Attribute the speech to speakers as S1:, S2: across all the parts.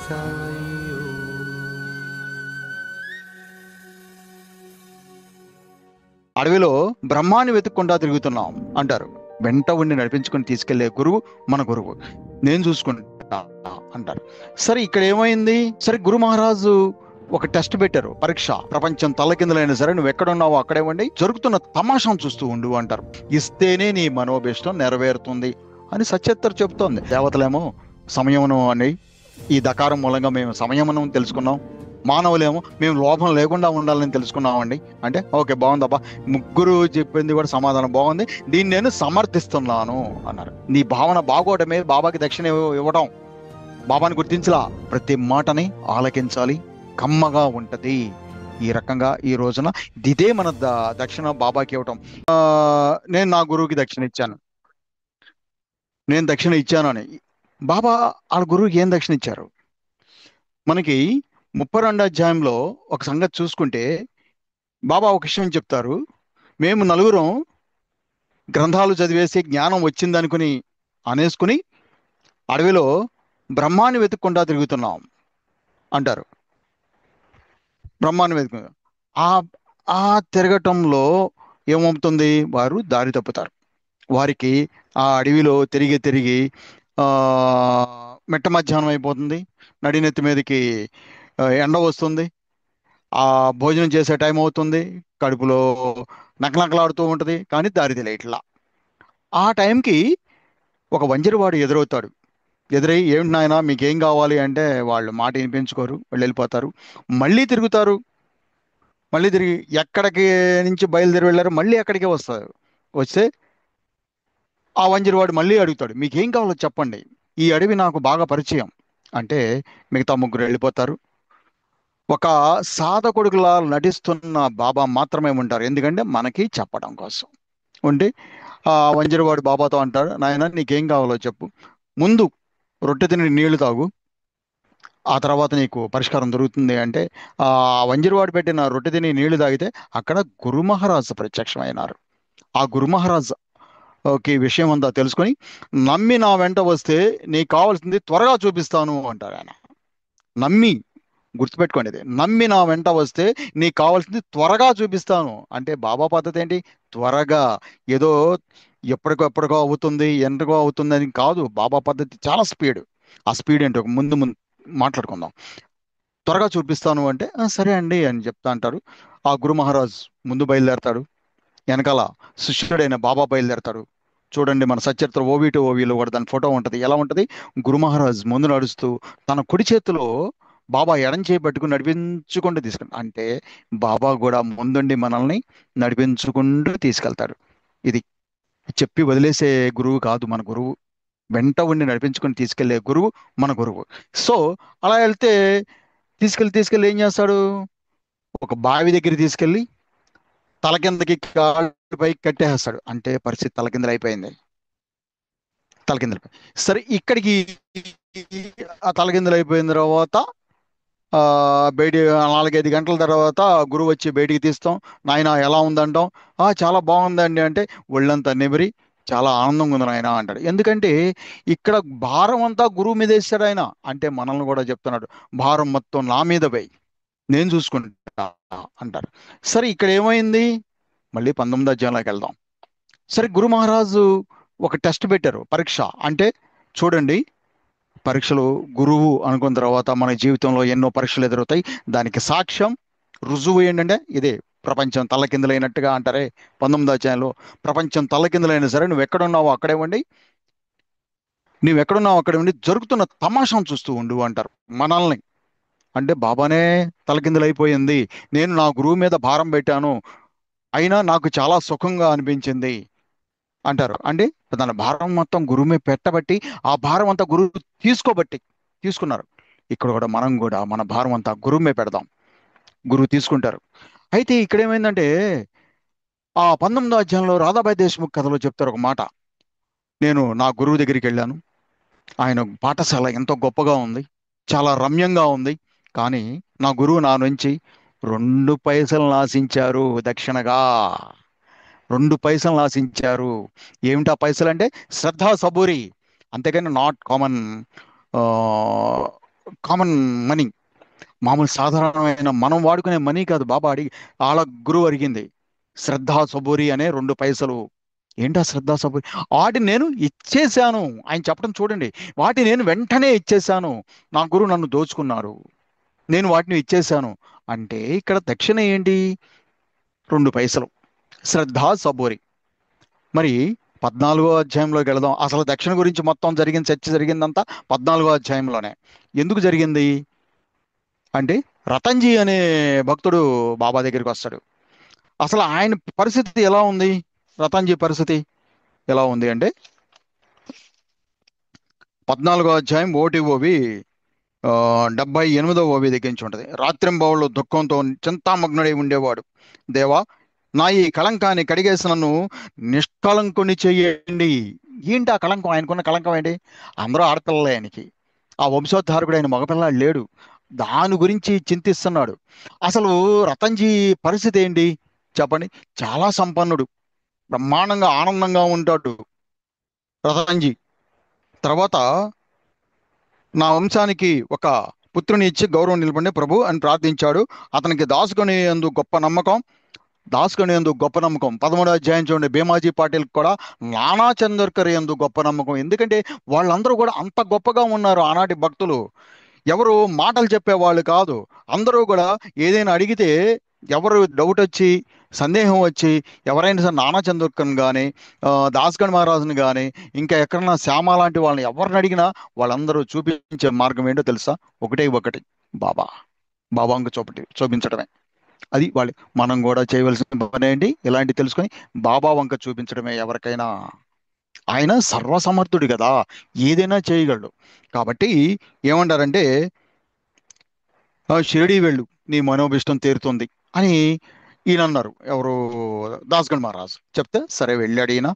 S1: సాయి
S2: అడవిలో బ్రహ్మాన్ని వెతుక్కుండా తిరుగుతున్నాం అంటారు. వెంట ఉండి నడిపించుకొని తీసుకెళ్లే గురువు మన గురువు. నేను చూసుకుంటా అంటారు. సరే ఇక్కడ ఏమైంది? సరే గురు మహారాజు ఒక టెస్ట్ పెట్టారు, పరీక్ష. ప్రపంచం తలకిందులైనా సరే నువ్వు ఎక్కడున్నావో అక్కడే ఉండి జరుగుతున్న తమాషాను చూస్తూ ఉండు అంటారు. ఇస్తేనే నీ మనోభీష్టం నెరవేరుతుంది అని సత్యత్తర్ చెబుతోంది. దేవతలేమో సంయమనం అని, ఈ దకారం మూలంగా మేము సంయమనం తెలుసుకున్నాం. మానవులేమో మేము లోపం లేకుండా ఉండాలని తెలుసుకున్నామండి. అంటే ఓకే, బాగుందబ్బా, ముగ్గురు చెప్పింది కూడా సమాధానం బాగుంది, దీన్ని నేను సమర్థిస్తున్నాను అన్నారు. నీ భావన బాగోవడమే బాబాకి దక్షిణ ఇవ్వడం. బాబాని గుర్తించలా, ప్రతి మాటని ఆలకించాలి, కమ్మగా ఉంటది. ఈ రకంగా ఈ రోజున ఇదే మన దక్షిణ బాబాకి ఇవ్వటం. నేను నా గురువుకి దక్షిణ ఇచ్చాను అని బాబా ఆ గురువుకి ఏం దక్షిణ ఇచ్చారు? మనకి 32 అధ్యాయంలో ఒక సంగతి చూసుకుంటే బాబా ఒక విషయం చెప్తారు. మేము నలుగురం గ్రంథాలు చదివేసి జ్ఞానం వచ్చిందనుకుని అనేసుకుని అడవిలో బ్రహ్మాన్ని వెతుక్కుండా తిరుగుతున్నాం అంటారు. బ్రహ్మాన్ని వెతుకు ఆ ఆ తిరగటంలో ఏమవుతుంది? వారు దారి తప్పుతారు. వారికి ఆ అడవిలో తిరిగి తిరిగి ఆ మిట్ట మధ్యాహ్నం అయిపోతుంది. నడినెత్తి మీదకి ఎండ వస్తుంది. ఆ భోజనం చేసే టైం అవుతుంది. కడుపులో నకనకలాడుతూ ఉంటుంది, కానీ దారి తెలియట్లా. ఆ టైంకి ఒక వంజరవాడు ఎదురవుతాడు. ఎదురై ఏమిటి నాయనా మీకేం కావాలి అంటే వాళ్ళు మాట వినిపించుకోరు, వాళ్ళు వెళ్ళిపోతారు. మళ్ళీ తిరుగుతారు. మళ్ళీ తిరిగి ఎక్కడికి నుంచి బయలుదేరి వెళ్ళారు మళ్ళీ అక్కడికే వస్తారు. వస్తే ఆ వంజరవాడు మళ్ళీ అడుగుతాడు, మీకేం కావాలో చెప్పండి, ఈ అడవి నాకు బాగా పరిచయం అంటే మిగతా ముగ్గురు వెళ్ళిపోతారు. ఒక సాధకుడులా నటిస్తున్న బాబా మాత్రమే ఉంటారు. ఎందుకంటే మనకి చెప్పడం కోసం ఉండి ఆ వంజరవాడు బాబాతో అంటాడు, నాయన నీకేం కావాలో చెప్పు, ముందు రొట్టె తిని నీళ్లు తాగు, ఆ తర్వాత నీకు పరిష్కారం దొరుకుతుంది అంటే ఆ వంజరవాడు పెట్టిన రొట్టె తిని నీళ్లు తాగితే అక్కడ గురు మహారాజ్ ప్రత్యక్షమైనారు. ఆ గురు మహారాజ్ ఓకే విషయం అంతా తెలుసుకొని, నమ్మి నా వెంట వస్తే నీకు కావాల్సింది త్వరగా చూపిస్తాను అంటారు ఆయన. నమ్మి, గుర్తుపెట్టుకోండి ఇది, నమ్మి నా వెంట వస్తే నీకు కావాల్సింది త్వరగా చూపిస్తాను అంటే బాబా పద్ధతి ఏంటి? త్వరగా, ఏదో ఎప్పటికో అవుతుంది, ఎంతకో అవుతుంది అని కాదు. బాబా పద్ధతి చాలా స్పీడ్. ఆ స్పీడ్ ఏంటో ముందు ముందు మాట్లాడుకుందాం. త్వరగా చూపిస్తాను అంటే "ఆ, సరే అండి" అని చెప్తా అంటారు. ఆ గురు మహారాజ్ ముందు బయలుదేరతాడు. వెనకాల శిష్యుడైన బాబా బయలుదేరతాడు. చూడండి మన సచరిత్ర ఓవి ఓవిలో కూడా దాని ఫోటో ఉంటది. ఎలా ఉంటది? గురు మహారాజ్ ముందు నడుస్తూ తన కుడి చేతిలో బాబా ఎడం చేయి పట్టుకుని నడిపించుకుంటూ తీసుకుంటా అంటే బాబా కూడా ముందుండి మనల్ని నడిపించుకుంటూ తీసుకెళ్తాడు. ఇది చెప్పి వదిలేసే గురువు కాదు మన గురువు. వెంట ఉండి నడిపించుకొని తీసుకెళ్లే గురువు మన గురువు. సో అలా వెళ్తే తీసుకెళ్ళి ఏం చేస్తాడు? ఒక బావి దగ్గర తీసుకెళ్ళి తల కిందకి కాళ్ళు పైకి కట్టేస్తాడు. అంటే పరిస్థితి తలకిందులు అయిపోయింది. తలకిందులు. సరే ఇక్కడికి ఆ తలకిందులు అయిపోయిన తర్వాత ఆ బయటి 4-5 గంటల తర్వాత గురువు వచ్చి బయటికి తీస్తాం. నాయన ఎలా ఉందంటాం. చాలా బాగుందండి అంటే ఒళ్ళంతా నిమిరి చాలా ఆనందంగా ఉంది నాయన అంటాడు. ఎందుకంటే ఇక్కడ భారం అంతా గురువు మీద వేస్తాడు ఆయన. అంటే మనల్ని కూడా చెప్తున్నాడు, భారం మొత్తం నా మీద వేయి, నేను చూసుకుంటా అంటారు. సరే ఇక్కడ ఏమైంది? మళ్ళీ 19 అధ్యాయంలోకి వెళ్దాం. సరే గురు మహారాజు ఒక టెస్ట్ పెట్టారు, పరీక్ష. అంటే చూడండి, పరీక్షలు గురువు అనుకున్న తర్వాత మన జీవితంలో ఎన్నో పరీక్షలు ఎదురవుతాయి. దానికి సాక్ష్యం, రుజువు ఏంటంటే ఇదే. ప్రపంచం తల్లకిందులైనట్టుగా అంటారే 19 అధ్యాయంలో, ప్రపంచం తల్లకిందులైనా సరే నువ్వు ఎక్కడున్నావు అక్కడే ఉండి జరుగుతున్న తమాషాను చూస్తూ ఉండు అంటారు మనల్ని. అంటే బాబానే తలకిందులైపోయింది, నేను నా గురువు మీద భారం పెట్టాను, అయినా నాకు చాలా సుఖంగా అనిపించింది అంటారు. అంటే తన భారం మొత్తం గురువు మీద పెట్టబట్టి, ఆ భారం అంతా గురువు తీసుకున్నారు. ఇక్కడ కూడా మనం కూడా మన భారం అంతా గురువు మీద పెడదాం, గురువు తీసుకుంటారు. అయితే ఇక్కడ ఏమైందంటే ఆ 19వ అధ్యాయంలో రాధాబాయి దేశ్ముఖ్ కథలో చెప్తారు ఒక మాట. నేను నా గురువు దగ్గరికి వెళ్ళాను, ఆయన పాఠశాల ఎంతో గొప్పగా ఉంది, చాలా రమ్యంగా ఉంది, కానీ నా గురువు నా నుంచి 2 పైసలు ఆశించారు దక్షిణగా. 2 పైసలు ఆశించారు. ఏమిటా పైసలు అంటే శ్రద్ధా సబూరి, అంతేగాని నాట్ కామన్ కామన్ మనీ, మామూలు సాధారణమైన మనం వాడుకునే మనీ కాదు. బాబా అడిగి వాళ్ళ గురువు అడిగింది శ్రద్ధా సబూరి అనే 2 పైసలు. ఏంటా శ్రద్ధా సబూరి? వాటిని నేను ఇచ్చేశాను. ఆయన చెప్పడం చూడండి. వాటిని నేను వెంటనే ఇచ్చేశాను. నా గురువు నన్ను దోచుకున్నారు, నేను వాటిని ఇచ్చేశాను. అంటే ఇక్కడ దక్షిణ ఏంటి? 2 పైసలు, శ్రద్ధా సబూరి. మరి 14వ అధ్యాయంలోకి వెళదాం. అసలు దక్షిణ గురించి మొత్తం జరిగిన చర్చ జరిగిందంతా 14వ అధ్యాయంలోనే. ఎందుకు జరిగింది అంటే, రతన్జీ అనే భక్తుడు బాబా దగ్గరికి వస్తాడు. అసలు ఆయన పరిస్థితి ఎలా ఉంది? రతన్జీ పరిస్థితి ఎలా ఉంది అంటే, 14వ అధ్యాయం 1 ఓవి 78వ ఓవి దగ్గర నుంచి ఉంటుంది. రాత్రింబవళ్ళు దుఃఖంతో చింతామగ్నుడై ఉండేవాడు. దేవా, నా ఈ కళంకాన్ని కడిగేసి నన్ను నిష్కళంకుని చెయ్యండి. ఏంటి ఆ కళంకం? ఆయనకున్న కళంకం ఏంటి? అందరూ ఆడపిల్లలే ఆయనకి. ఆ వంశోద్ధారకుడు ఆయన మగపిల్లాడు లేడు. దాని గురించి చింతిస్తున్నాడు. అసలు రతన్జీ పరిస్థితి ఏంటి చెప్పండి? చాలా సంపన్నుడు, బ్రహ్మాండంగా ఆనందంగా ఉంటాడు రతన్జీ. తర్వాత, నా వంశానికి ఒక పుత్రుని ఇచ్చి గౌరవం నిలబడి ప్రభు అని ప్రార్థించాడు. అతనికి దాసుకుని యందు గొప్ప నమ్మకం, 13వ అధ్యాయం చూడండి. భీమాజీ పాటిల్ కూడా నానా చందర్కర్ యందు గొప్ప నమ్మకం. ఎందుకంటే వాళ్ళందరూ కూడా అంత గొప్పగా ఉన్నారు ఆనాటి భక్తులు. ఎవరు మాటలు చెప్పేవాళ్ళు కాదు. అందరూ కూడా ఏదైనా అడిగితే, ఎవరు డౌట్ వచ్చి సందేహం వచ్చి ఎవరైనా సరే నానా చంద్రకన్ కానీ, దాస్గణ్ మహారాజుని కానీ, ఇంకా ఎక్కడన్నా శ్యామ లాంటి వాళ్ళని ఎవరిని అడిగినా వాళ్ళందరూ చూపించే మార్గం ఏంటో తెలుసా? ఒకటే ఒకటి, బాబా. బాబాంగ చూపించడమే. అది వాళ్ళు. మనం కూడా చేయవలసిన పని ఏంటి? ఇలాంటి తెలుసుకొని బాబా వంక చూపించడమే ఎవరికైనా. ఆయన సర్వసమర్థుడు కదా, ఏదైనా చేయగలడు. కాబట్టి ఏమంటారంటే, షిరిడి వెళ్ళు, నీ మనోభిష్టం తీరుతుంది అని ఈయన అన్నారు. ఎవరు? దాస్గణ్ మహారాజ్ చెప్తే సరే వెళ్ళాడు ఈయన.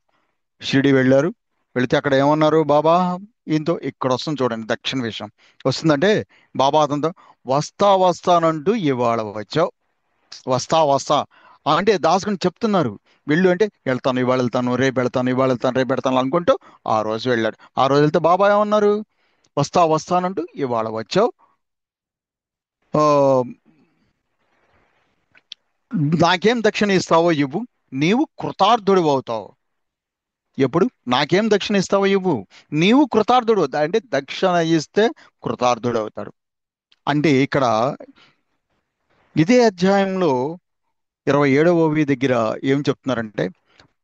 S2: షిరిడి వెళ్ళారు. వెళితే అక్కడ ఏమన్నారు బాబా ఈయనతో? ఇక్కడ వస్తుంది చూడండి దక్షిణ విషయం. వస్తుందంటే బాబా అతనితో, వస్తా వస్తానంటూ ఇవాళ వచ్చావు, వస్తా వస్తా అంటే దాస్గణ్ చెప్తున్నారు. వెళ్ళు అంటే, వెళ్తాను, ఇవాళ వెళ్తాను, రేపు వెళ్తాను, ఇవాళ వెళ్తాను, రేపు వెళ్తాను అనుకుంటూ ఆ రోజు వెళ్ళాడు. ఆ రోజు వెళ్తే బాబా ఏమన్నారు? వస్తా వస్తానంటూ ఇవాళ వచ్చావు, ఆ, నాకేం దక్షిణ ఇస్తావో ఇవ్వు, నీవు కృతార్థుడు అవుతావు. ఎప్పుడు? నాకేం దక్షిణ ఇస్తావో ఇవ్వు, నీవు కృతార్థుడు. అంటే దక్షిణ ఇస్తే కృతార్థుడు అవుతాడు. అంటే ఇక్కడ ఇదే అధ్యాయంలో 27వ దగ్గర ఏం చెప్తున్నారంటే,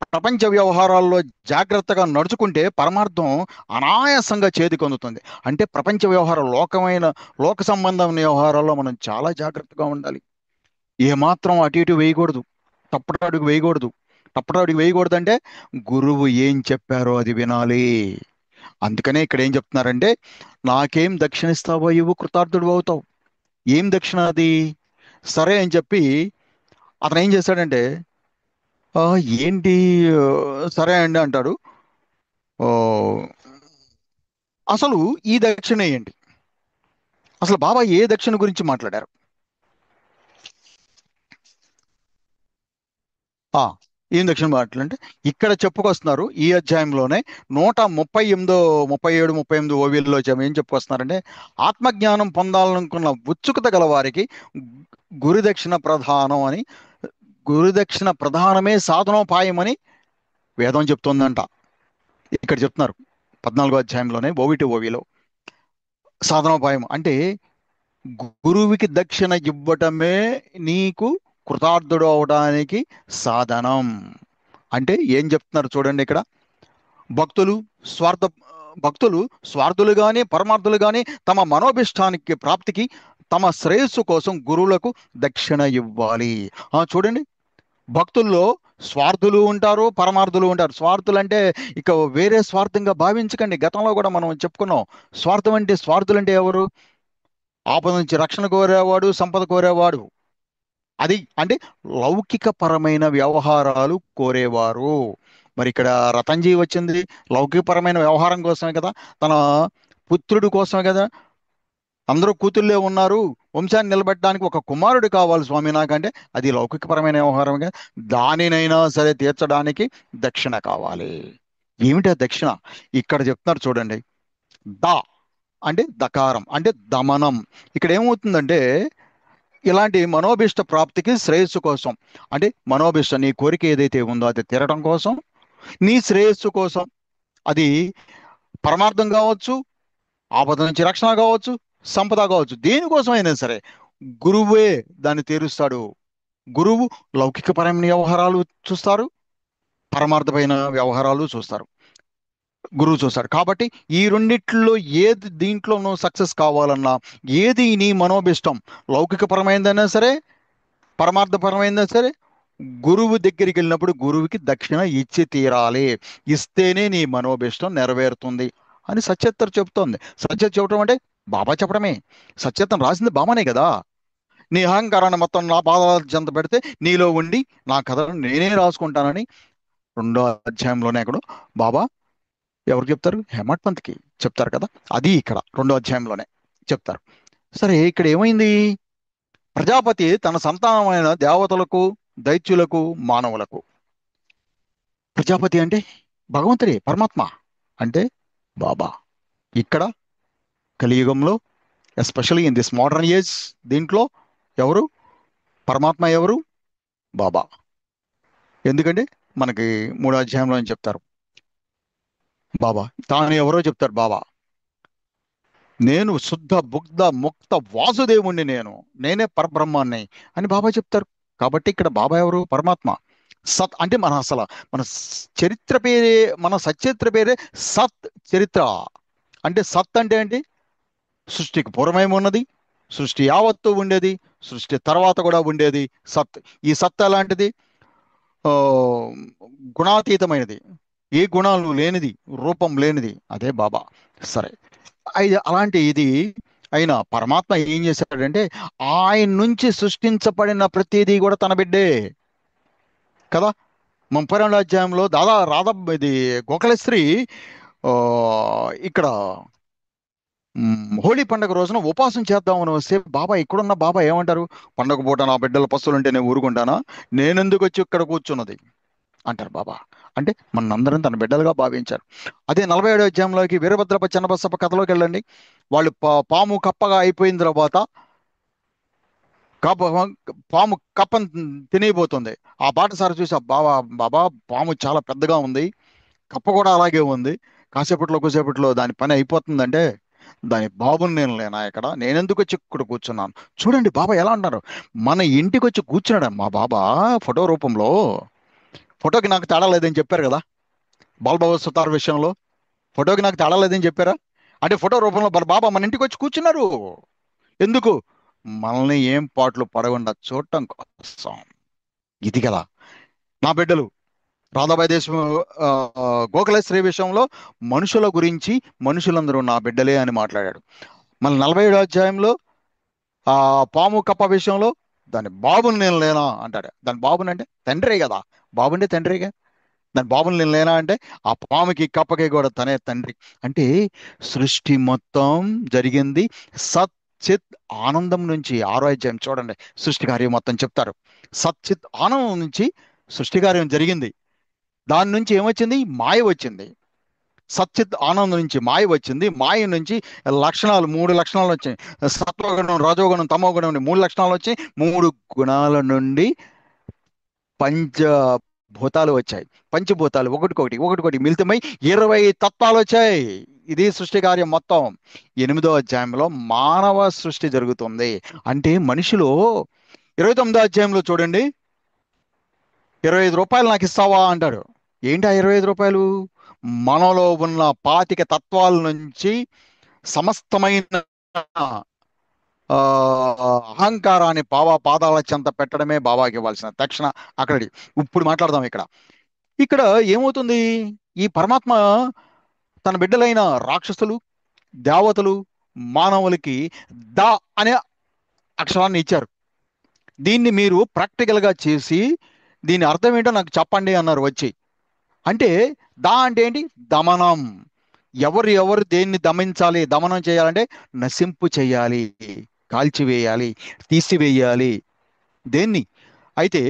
S2: ప్రపంచ వ్యవహారాల్లో జాగ్రత్తగా నడుచుకుంటే పరమార్థం అనాయాసంగా చేతికొందుతుంది. అంటే ప్రపంచ వ్యవహారం, లోక సంబంధమైన వ్యవహారాల్లో మనం చాలా జాగ్రత్తగా ఉండాలి. ఏమాత్రం అటు ఇటు వేయకూడదు, తప్పటడుగు వేయకూడదు. తప్పటడుగు వేయకూడదు అంటే గురువు ఏం చెప్పారో అది వినాలి. అందుకనే ఇక్కడ ఏం చెప్తున్నారంటే, నాకేం దక్షిణ ఇస్తావో ఇవ్వు, కృతార్థుడు అవుతావు. ఏం దక్షిణ అది? సరే అని చెప్పి అతను ఏం చేశాడంటే, "ఆ, ఏంటి, సరే అండి" అంటాడు. "ఓ, అసలు ఈ దక్షిణ ఏంటి? అసలు బాబా ఏ దక్షిణ గురించి మాట్లాడారు? ఆ ఏం దక్షిణ మాట్లాడంటే ఇక్కడ చెప్పుకొస్తున్నారు ఈ అధ్యాయంలోనే 138, 37, 38 ఓవిల్లో ఏం చెప్పుకొస్తున్నారంటే, ఆత్మజ్ఞానం పొందాలనుకున్న ఉత్సుకత గల వారికి గురుదక్షిణ ప్రధానం అని, గురుదక్షిణ ప్రధానమే సాధనోపాయం అని వేదం చెప్తోందంట. ఇక్కడ చెప్తున్నారు 14వ అధ్యాయంలోనే 1-ఓవిలో. సాధనోపాయం అంటే గురువుకి దక్షిణ ఇవ్వటమే నీకు కృతార్థుడు అవడానికి సాధనం. అంటే ఏం చెప్తున్నారు చూడండి ఇక్కడ. భక్తులు స్వార్థ భక్తులు స్వార్థులు గాని పరమార్థులు గాని తమ మనోభిష్టానికి ప్రాప్తికి తమ శ్రేయస్సు కోసం గురువులకు దక్షిణ ఇవ్వాలి. చూడండి, భక్తుల్లో స్వార్థులు ఉంటారు, పరమార్థులు ఉంటారు. స్వార్థులు అంటే ఇక వేరే స్వార్థంగా భావించకండి. గతంలో కూడా మనం చెప్పుకున్నాం. స్వార్థం అంటే, స్వార్థులు అంటే ఎవరు? ఆపద నుంచి రక్షణ కోరేవాడు, సంపద కోరేవాడు. అది అంటే లౌకిక పరమైన వ్యవహారాలు కోరేవారు. మరి ఇక్కడ రతన్జీ వచ్చింది లౌకికపరమైన వ్యవహారం కోసమే కదా, తన పుత్రుడి కోసమే కదా. అందరూ కూతుళ్ళే ఉన్నారు, వంశాన్ని నిలబెట్టడానికి ఒక కుమారుడు కావాలి స్వామి నాకంటే, అది లౌకికపరమైన వ్యవహారంగా. దానినైనా సరే తీర్చడానికి దక్షిణ కావాలి. ఏమిటా దక్షిణ? ఇక్కడ చెప్తున్నారు చూడండి. దా అంటే దకారం అంటే దమనం. ఇక్కడ ఏమవుతుందంటే ఇలాంటి మనోభిష్ట ప్రాప్తికి శ్రేయస్సు కోసం, అంటే మనోభిష్ట నీ కోరిక ఏదైతే ఉందో అది తీరడం కోసం, నీ శ్రేయస్సు కోసం, అది పరమార్థం కావచ్చు, ఆపద నుంచి రక్షణ కావచ్చు, సంపద కావచ్చు, దేనికోసం అయినా సరే గురువే దాన్ని తీరుస్తాడు. గురువు లౌకికపరమైన వ్యవహారాలు చూస్తారు, పరమార్థమైన వ్యవహారాలు చూస్తారు, గురువు చూస్తాడు. కాబట్టి ఈ రెండిట్లో ఏది దీంట్లో నువ్వు సక్సెస్ కావాలన్నా, ఏది నీ మనోభిష్టం, లౌకికపరమైనదైనా సరే పరమార్థపరమైందా సరే, గురువు దగ్గరికి వెళ్ళినప్పుడు గురువుకి దక్షిణ ఇచ్చి తీరాలి. ఇస్తేనే నీ మనోభిష్టం నెరవేరుతుంది అని సత్యత్ర చెప్తోంది. సత్యత చెప్పడం అంటే బాబా చెప్పడమే. సత్యత్రం రాసింది బాబానే కదా. నీ అహంకారాన్ని మొత్తం నా పాదాల చెంత పెడితే నీలో ఉండి నా కథను నేనే రాసుకుంటానని 2వ అధ్యాయంలోనే అక్కడ బాబా ఎవరు చెప్తారు? హేమట్ పంత్కి చెప్తారు కదా. అది ఇక్కడ 2వ అధ్యాయంలోనే చెప్తారు. సరే, ఇక్కడ ఏమైంది? ప్రజాపతి తన సంతానమైన దేవతలకు, దైత్యులకు, మానవులకు, ప్రజాపతి అంటే భగవంతుడే, పరమాత్మ అంటే బాబా. ఇక్కడ కలియుగంలో, especially in this modern age, దీంట్లో ఎవరు పరమాత్మ? ఎవరు? బాబా. ఎందుకంటే మనకి 3వ అధ్యాయంలో అని చెప్తారు బాబా తాను ఎవరో చెప్తారు. బాబా నేను శుద్ధ బుద్ధ ముక్త వాసుదేవుణ్ణి, నేనే పరబ్రహ్మాన్ని అని బాబా చెప్తారు. కాబట్టి ఇక్కడ బాబా ఎవరు? పరమాత్మ. సత్ అంటే మన అసలు మన చరిత్ర పేరే, మన సచరిత్ర పేరే సత్ చరిత్ర. అంటే సత్ అంటే ఏంటి? సృష్టికి పూర్వమేమి ఉన్నది, సృష్టి యావత్తు ఉండేది, సృష్టి తర్వాత కూడా ఉండేది సత్. ఈ సత్ ఎలాంటిది? ఆ, గుణాతీతమైనది, ఏ గుణాలు లేనిది, రూపం లేనిది, అదే బాబా. సరే, అలాంటి ఇది అయిన పరమాత్మ ఏం చేశాడంటే ఆయన నుంచి సృష్టించబడిన ప్రతిదీ కూడా తన బిడ్డే కదా. 32వ అధ్యాయంలో దాదా రాధ ఇది గోఖలేశ్వరి ఆ, ఇక్కడ హోలీ పండుగ రోజున ఉపవాసం చేద్దామని వస్తే బాబా ఇక్కడున్న బాబా ఏమంటారు? పండగ పూట నా బిడ్డల పస్తులుంటే నేను ఊరుకుంటానా? నేనెందుకు వచ్చి ఇక్కడ కూర్చున్నది అంటారు బాబా. అంటే మనందరం తన బిడ్డలుగా భావించారు. అదే 47వ అధ్యాయంలోకి వీరభద్రప చెన్నబసప్ప కథలోకి వెళ్ళండి. వాళ్ళు పాము కప్పగా అయిపోయిన తర్వాత కప్ప పాము కప్పని తినేయబోతుంది. ఆ బాటసారి చూసి బాబా బాబా పాము చాలా పెద్దగా ఉంది, కప్ప కూడా అలాగే ఉంది, కాసేపట్లో కూసేపట్లో దాని పని అయిపోతుందంటే దాని బాబుని నేను లేనా ఇక్కడ? నేనెందుకు వచ్చి ఇక్కడ కూర్చున్నాను? చూడండి బాబా ఎలా అంటారు. మన ఇంటికి వచ్చి కూర్చున్నాడు మా బాబా ఫోటో రూపంలో. ఫోటోకి నాకు తేడా లేదని చెప్పారు కదా బాలబాబు సుతార్ విషయంలో. ఫోటోకి నాకు తేడా లేదని చెప్పారా? అంటే ఫోటో రూపంలో బాబా మన ఇంటికి వచ్చి కూర్చున్నారు. ఎందుకు? మనల్ని ఏం పాటలు పడకుండా చూడటం కోసం. ఇది కదా నా బిడ్డలు. రాధాబాయి దేశం గోఖలేశ్వరి విషయంలో మనుషుల గురించి మనుషులందరూ నా బిడ్డలే అని మాట్లాడాడు. మళ్ళీ 47వ అధ్యాయంలో ఆ పాము కప్ప విషయంలో దాని బాబుని నేను లేనా అంటాడు. దాని బాబుని అంటే తండ్రే కదా, బాబుంటే తండ్రిగా. దాని బాబుని నేను లేనా అంటే ఆ పాముకి కప్పకి కూడా తనే తండ్రి. అంటే సృష్టి మొత్తం జరిగింది సత్ చిత్ ఆనందం నుంచి. 6వ అధ్యాయం చూడండి, సృష్టి కార్యం మొత్తం చెప్తారు. సత్ చిత్ ఆనందం నుంచి సృష్టి కార్యం జరిగింది. దాని నుంచి ఏమొచ్చింది? మాయ వచ్చింది. సచ్చిత్ ఆనందం నుంచి మాయ వచ్చింది. మాయ నుంచి లక్షణాలు, 3 లక్షణాలు వచ్చాయి. సత్వగుణం, రజోగుణం, తమోగుణం అని 3 లక్షణాలు వచ్చాయి. 3 గుణాల నుండి పంచభూతాలు వచ్చాయి. పంచభూతాలు ఒకటికొకటి ఒకటికొకటి మిళితమై 20 తత్వాలు వచ్చాయి. ఇది సృష్టి కార్యం మొత్తం. 8వ అధ్యాయంలో మానవ సృష్టి జరుగుతుంది. అంటే మనిషిలో 29వ అధ్యాయంలో చూడండి, 25 రూపాయలు నాకు ఇస్తావా అంటాడు. ఏంటి ఆ 25 రూపాయలు? మనలో ఉన్న 25 తత్వాల నుంచి సమస్తమైన ఆ, అహంకారాన్ని బాబా పాదాల చెంత పెట్టడమే బాబాకి ఇవ్వాల్సిన దక్షిణ. అక్కడి ఇప్పుడు మాట్లాడదాం. ఇక్కడ ఇక్కడ ఏమవుతుంది? ఈ పరమాత్మ తన బిడ్డలైన రాక్షసులు, దేవతలు, మానవులకి దా అనే అక్షరాన్ని ఇచ్చారు. దీన్ని మీరు ప్రాక్టికల్గా చేసి దీని అర్థం ఏంటో నాకు చెప్పండి అన్నారు వచ్చి. అంటే దా అంటే ఏంటి? దమనం. ఎవరు దేన్ని దమించాలి, దమనం చేయాలంటే నశింపు చేయాలి, కాల్చివేయాలి, తీసివేయాలి. దేన్ని? అయితే